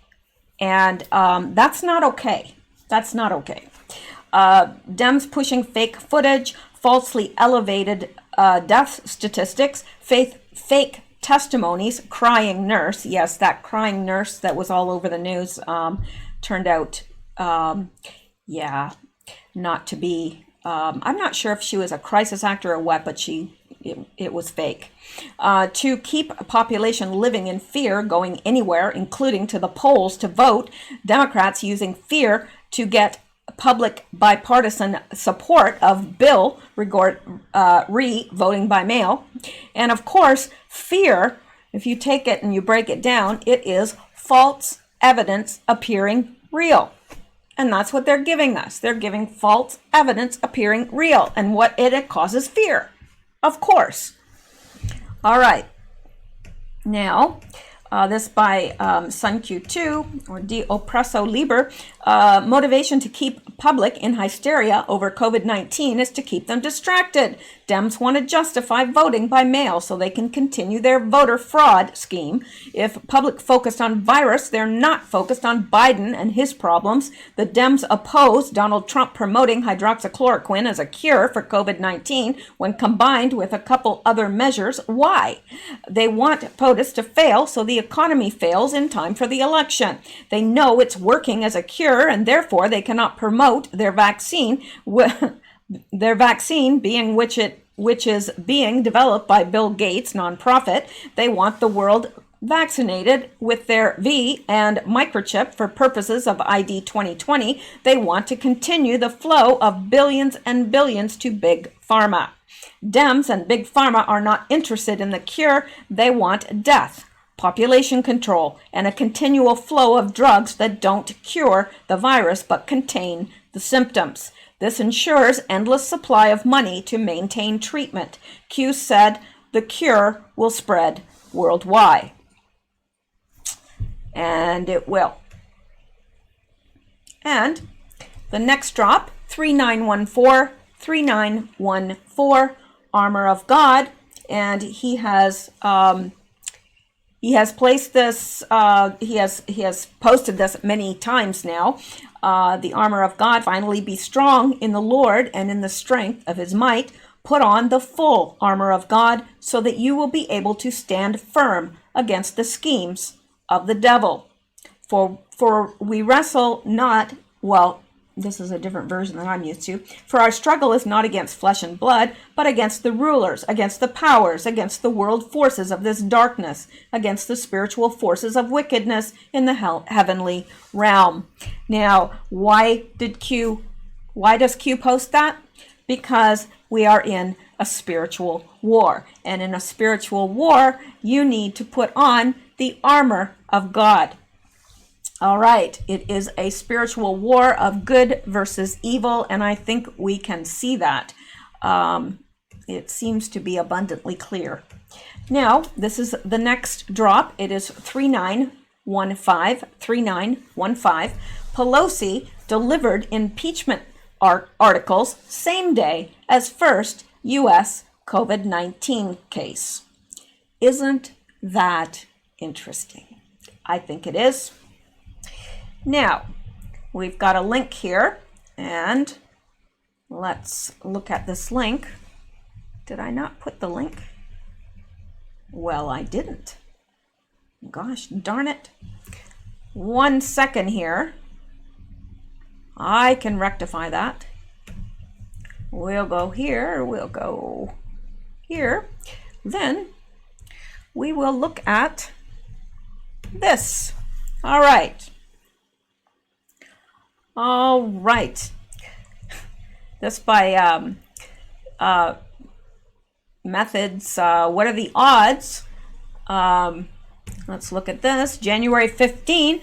And that's not okay. That's not okay. Dems pushing fake footage, falsely elevated death statistics, fake testimonies, crying nurse. Yes, that crying nurse that was all over the news turned out, not to be. I'm not sure if she was a crisis actor or what, but it was fake. To keep a population living in fear, going anywhere, including to the polls to vote, Democrats using fear to get public bipartisan support of bill voting by mail. And of course, fear, if you take it and you break it down, it is false evidence appearing real. And that's what they're giving us. They're giving false evidence appearing real. And what it causes fear, of course. All right. Now, this by Sun Q2 or De Oppresso Liber. Motivation to keep public in hysteria over COVID-19 is to keep them distracted. Dems want to justify voting by mail so they can continue their voter fraud scheme. If public focused on virus, they're not focused on Biden and his problems. The Dems oppose Donald Trump promoting hydroxychloroquine as a cure for COVID-19 when combined with a couple other measures. Why? They want POTUS to fail so the economy fails in time for the election. They know it's working as a cure and therefore they cannot promote their vaccine, being which is being developed by Bill Gates nonprofit. They want the world vaccinated with their V and microchip for purposes of ID 2020. They want to continue the flow of billions and billions to big pharma. Dems and big pharma are not interested in the cure. They want death, population control, and a continual flow of drugs that don't cure the virus but contain the symptoms. This ensures endless supply of money to maintain treatment. Q said the cure will spread worldwide. And it will. And the next drop, 3914, Armor of God, and he has placed this. He has posted this many times now. the armor of God. Finally, be strong in the Lord and in the strength of his might. Put on the full armor of God so that you will be able to stand firm against the schemes of the devil. For we wrestle not, well, this is a different version than I'm used to. For our struggle is not against flesh and blood, but against the rulers, against the powers, against the world forces of this darkness, against the spiritual forces of wickedness in the heavenly realm. Now, why does Q post that? Because we are in a spiritual war. And in a spiritual war, you need to put on the armor of God. All right, it is a spiritual war of good versus evil, and I think we can see that. It seems to be abundantly clear. Now, this is the next drop. It is 3915. Pelosi delivered impeachment articles same day as first U.S. COVID-19 case. Isn't that interesting? I think it is. Now, we've got a link here, and let's look at this link. Did I not put the link? Well, I didn't. Gosh darn it. 1 second here. I can rectify that. We'll go here, we'll go here. Then we will look at this. All right. All right. This by methods. What are the odds? Let's look at this. January 15,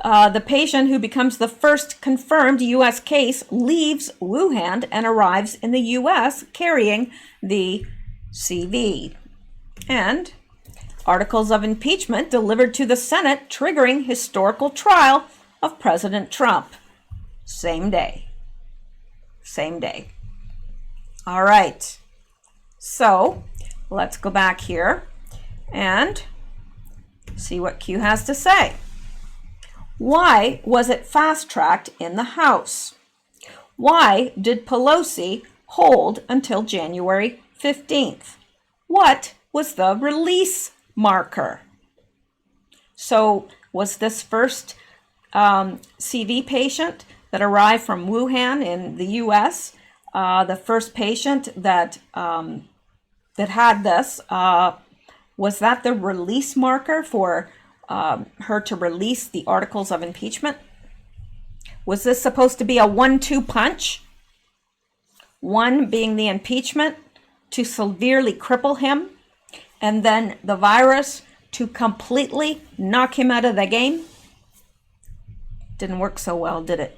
the patient who becomes the first confirmed U.S. case leaves Wuhan and arrives in the U.S. carrying the CV. And articles of impeachment delivered to the Senate triggering historical trial of President Trump. Same day. Same day. All right. So let's go back here and see what Q has to say. Why was it fast-tracked in the House? Why did Pelosi hold until January 15th? What was the release marker? So was this first CV patient that arrived from Wuhan in the U.S., the first patient that had this, was that the release marker for her to release the articles of impeachment? Was this supposed to be a 1-2 punch? One being the impeachment to severely cripple him, and then the virus to completely knock him out of the game? Didn't work so well, did it?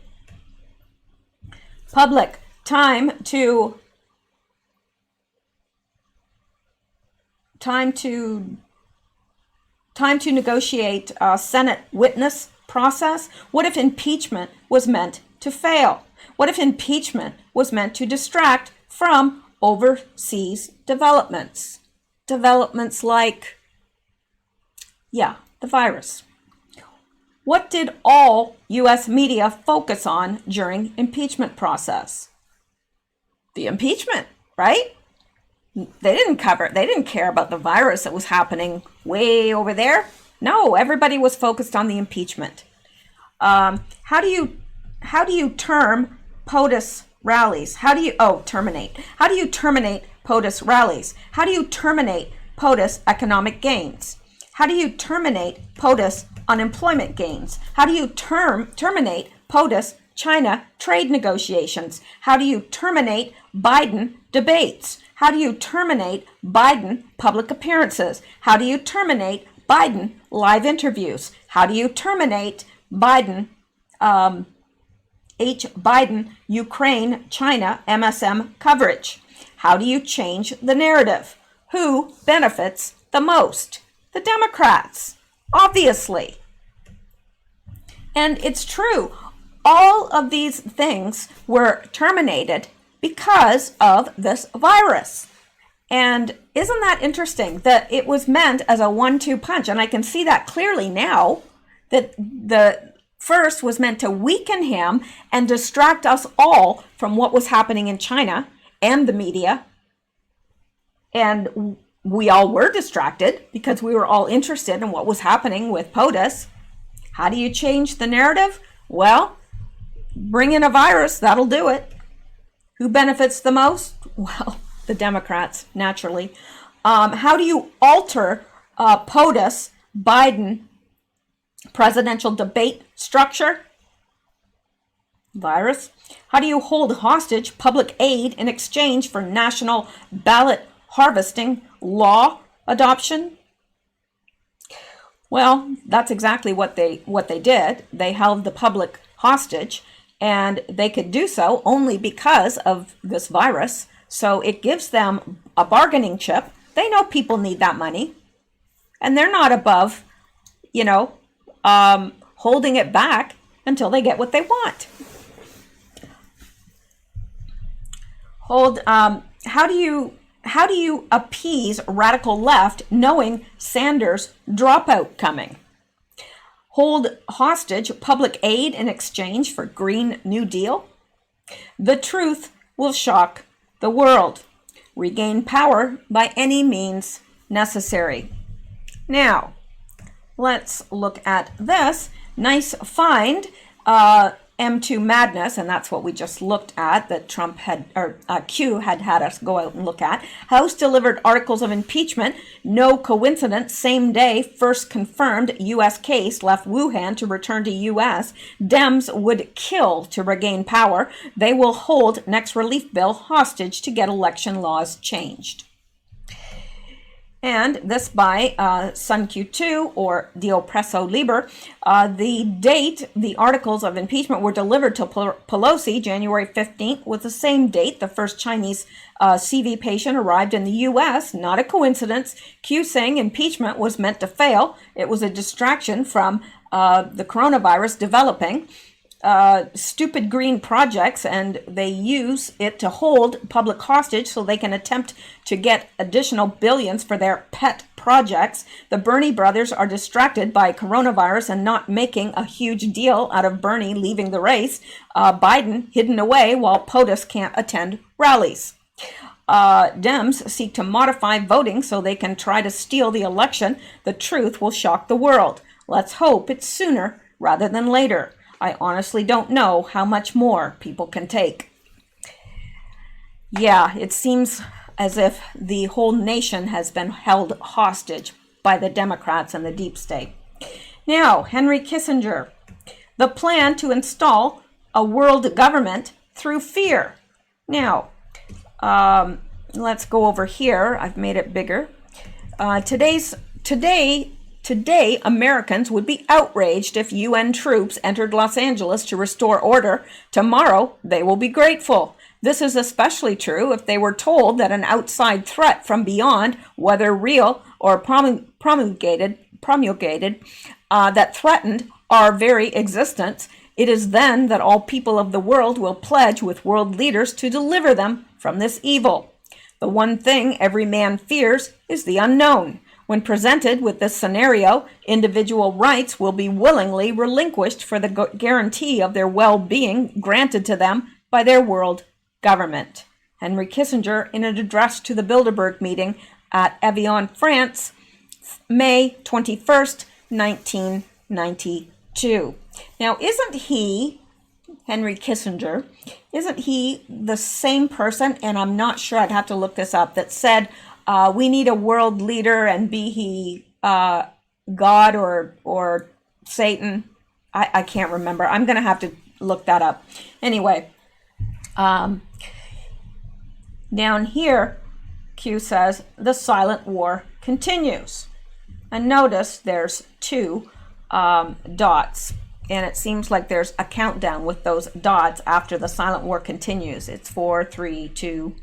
Public, time to negotiate Senate witness process. What if impeachment was meant to fail? What if impeachment was meant to distract from overseas developments? Developments like, the virus. What did all U.S. media focus on during impeachment process? The impeachment, right? They didn't care about the virus that was happening way over there. No, everybody was focused on the impeachment. How do you term POTUS rallies? Terminate. How do you terminate POTUS rallies? How do you terminate POTUS economic gains? How do you terminate POTUS unemployment gains? How do you terminate POTUS China trade negotiations? How do you terminate Biden debates? How do you terminate Biden public appearances? How do you terminate Biden live interviews? How do you terminate Biden Ukraine China MSM coverage? How do you change the narrative? Who benefits the most? The Democrats, obviously. And it's true. All of these things were terminated because of this virus. And isn't that interesting that it was meant as a 1-2 punch? And I can see that clearly now, that First was meant to weaken him and distract us all from what was happening in China and the media. And we all were distracted because we were all interested in what was happening with POTUS. How do you change the narrative? Well, bring in a virus, that'll do it. Who benefits the most? Well, the Democrats, naturally. How do you alter POTUS, Biden presidential debate structure? Virus. How do you hold hostage public aid in exchange for national ballot harvesting law adoption? Well, that's exactly what they did. They held the public hostage, and they could do so only because of this virus. So it gives them a bargaining chip. They know people need that money, and they're not above, holding it back until they get what they want. How do you appease radical left knowing Sanders' dropout coming? Hold hostage public aid in exchange for Green New Deal? The truth will shock the world. Regain power by any means necessary. Now, let's look at this. Nice find, M2 Madness, and that's what we just looked at, that Trump had, or Q had us go out and look at. House delivered articles of impeachment. No coincidence. Same day, first confirmed U.S. case left Wuhan to return to U.S. Dems would kill to regain power. They will hold next relief bill hostage to get election laws changed. And this by Sun Q2 or The Oppresso Liber. The date the articles of impeachment were delivered to Pelosi, January 15th, was the same date the first Chinese CV patient arrived in the U.S. Not a coincidence. Q saying impeachment was meant to fail. It was a distraction from the coronavirus developing. Stupid green projects, and they use it to hold public hostage so they can attempt to get additional billions for their pet projects. The Bernie brothers are distracted by coronavirus and not making a huge deal out of Bernie leaving the race. Biden hidden away while POTUS can't attend rallies. Dems seek to modify voting so they can try to steal the election. The truth will shock the world. Let's hope it's sooner rather than later. I honestly don't know how much more people can take. Yeah, it seems as if the whole nation has been held hostage by the Democrats and the deep state. Now, Henry Kissinger, the plan to install a world government through fear. Now, let's go over here. I've made it bigger. Today, Americans would be outraged if UN troops entered Los Angeles to restore order. Tomorrow, they will be grateful. This is especially true if they were told that an outside threat from beyond, whether real or promulgated, that threatened our very existence. It is then that all people of the world will pledge with world leaders to deliver them from this evil. The one thing every man fears is the unknown. When presented with this scenario, individual rights will be willingly relinquished for the guarantee of their well-being granted to them by their world government. Henry Kissinger, in an address to the Bilderberg meeting at Evian, France, May 21st, 1992. Now, isn't he, Henry Kissinger, isn't he the same person, and I'm not sure, I'd have to look this up, that said, we need a world leader, and be he God or Satan? I can't remember. I'm going to have to look that up. Anyway, down here, Q says, the silent war continues. And notice there's two dots. And it seems like there's a countdown with those dots after the silent war continues. It's 4, 3, 2.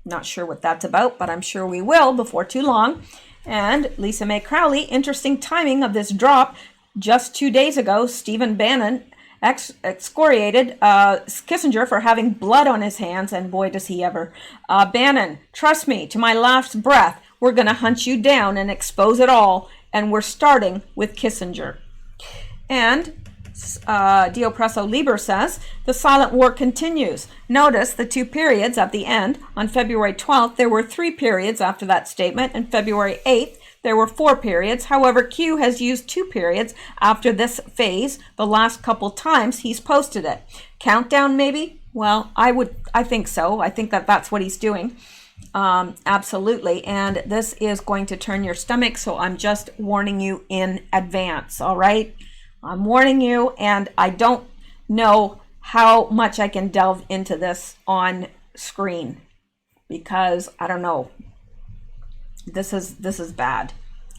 Not sure what that's about, but I'm sure we will before too long. And Lisa Mae Crowley, interesting timing of this drop. Just 2 days ago, Stephen Bannon excoriated Kissinger for having blood on his hands, and boy, does he ever. Bannon, trust me, to my last breath, we're going to hunt you down and expose it all, and we're starting with Kissinger. And Dio Presso Liber says, the silent war continues. Notice the 2 periods at the end. On February 12th, there were 3 periods after that statement, and February 8th, there were 4 periods. However, Q has used 2 periods after this phase the last couple times he's posted it. Countdown, maybe? Well, I think so. I think that that's what he's doing. Absolutely. And this is going to turn your stomach, so I'm just warning you in advance, all right? I'm warning you, and I don't know how much I can delve into this on screen because I don't know. This is bad.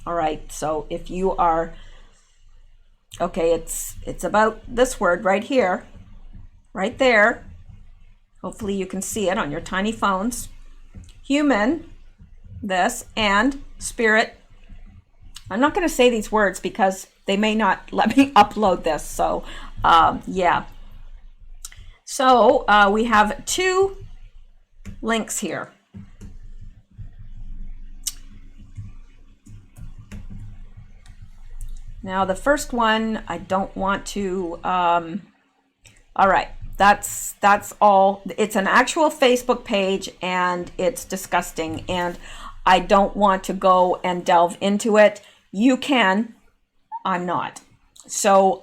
All right. So if you are okay, it's about this word right here, right there. Hopefully you can see it on your tiny phones. Human, this, and spirit. I'm not going to say these words because they may not let me upload this. So, yeah. So we have 2 links here. Now, the first one, I don't want to, all right, that's all. It's an actual Facebook page, and it's disgusting, and I don't want to go and delve into it. You can, I'm not. So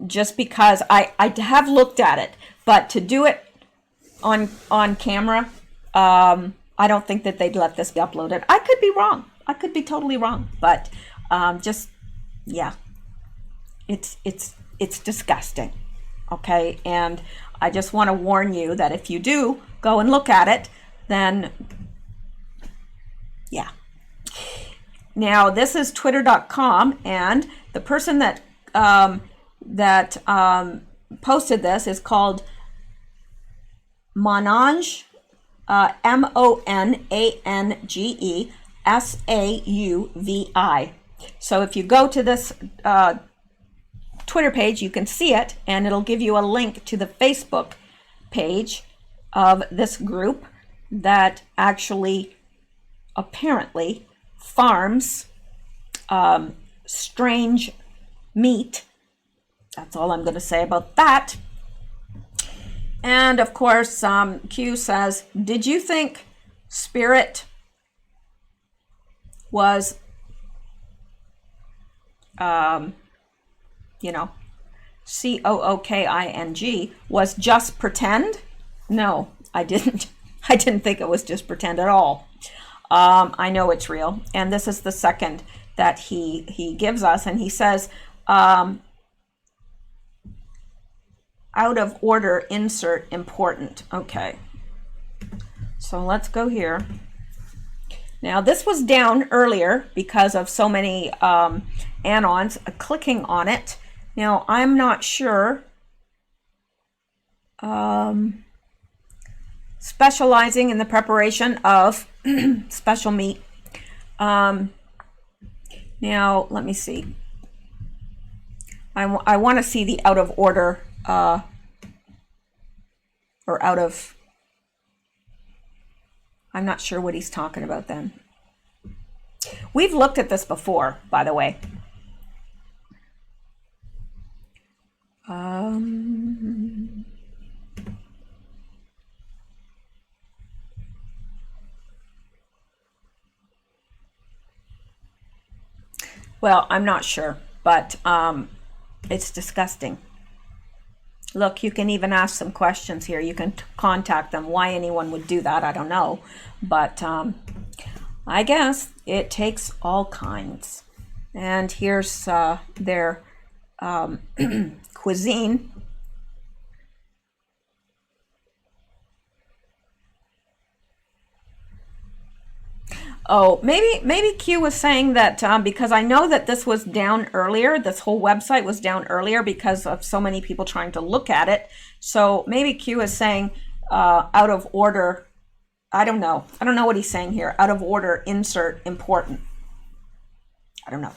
just because I have looked at it, but to do it on camera, I don't think that they'd let this be uploaded. I could be wrong. I could be totally wrong, but just, yeah, it's disgusting. Okay. And I just want to warn you that if you do go and look at it, then yeah. Now, this is twitter.com, and the person that posted this is called Monange, MONANGE SAUVI. So if you go to this Twitter page, you can see it, and it'll give you a link to the Facebook page of this group that actually apparently farms strange meat. That's all I'm going to say about that. And of course, Q says, did you think spirit was, COOKING was just pretend? No, I didn't. I didn't think it was just pretend at all. I know it's real. And this is the second that he gives us. And he says, out of order, insert important. Okay. So let's go here. Now, this was down earlier because of so many anons clicking on it. Now, I'm not sure. Specializing in the preparation of special meat. Now, let me see. I want to see the out of order or out of... I'm not sure what he's talking about then. We've looked at this before, by the way. Well, I'm not sure, but it's disgusting. Look, you can even ask some questions here. You can contact them. Why anyone would do that, I don't know. But I guess it takes all kinds. And here's their cuisine. Oh, maybe Q was saying that because I know that this was down earlier, this whole website was down earlier because of so many people trying to look at it. So maybe Q is saying out of order. I don't know. I don't know what he's saying here. Out of order, insert important. I don't know.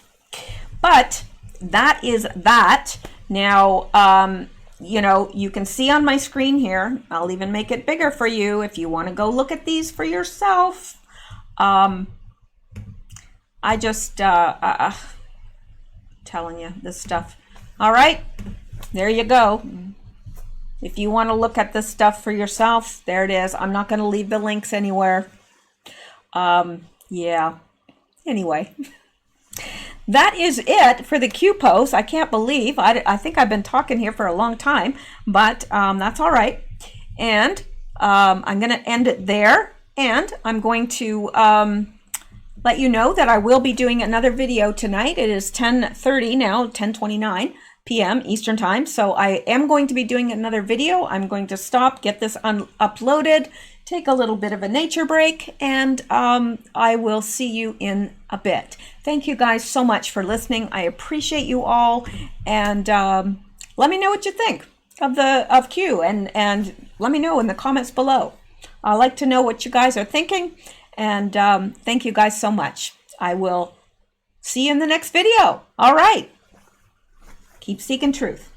But that is that. Now, you can see on my screen here, I'll even make it bigger for you if you want to go look at these for yourself. I just, to telling you this stuff. All right, there you go. If you want to look at this stuff for yourself, there it is. I'm not going to leave the links anywhere. Yeah. Anyway, that is it for the Q post. I can't believe, I think I've been talking here for a long time, but that's all right. And I'm going to end it there. And I'm going to let you know that I will be doing another video tonight. It is 10:30 now, 10:29 p.m. Eastern Time. So I am going to be doing another video. I'm going to stop, get this uploaded, take a little bit of a nature break, and I will see you in a bit. Thank you guys so much for listening. I appreciate you all, and let me know what you think of Q, and let me know in the comments below. I like to know what you guys are thinking, and thank you guys so much. I will see you in the next video. All right. Keep seeking truth.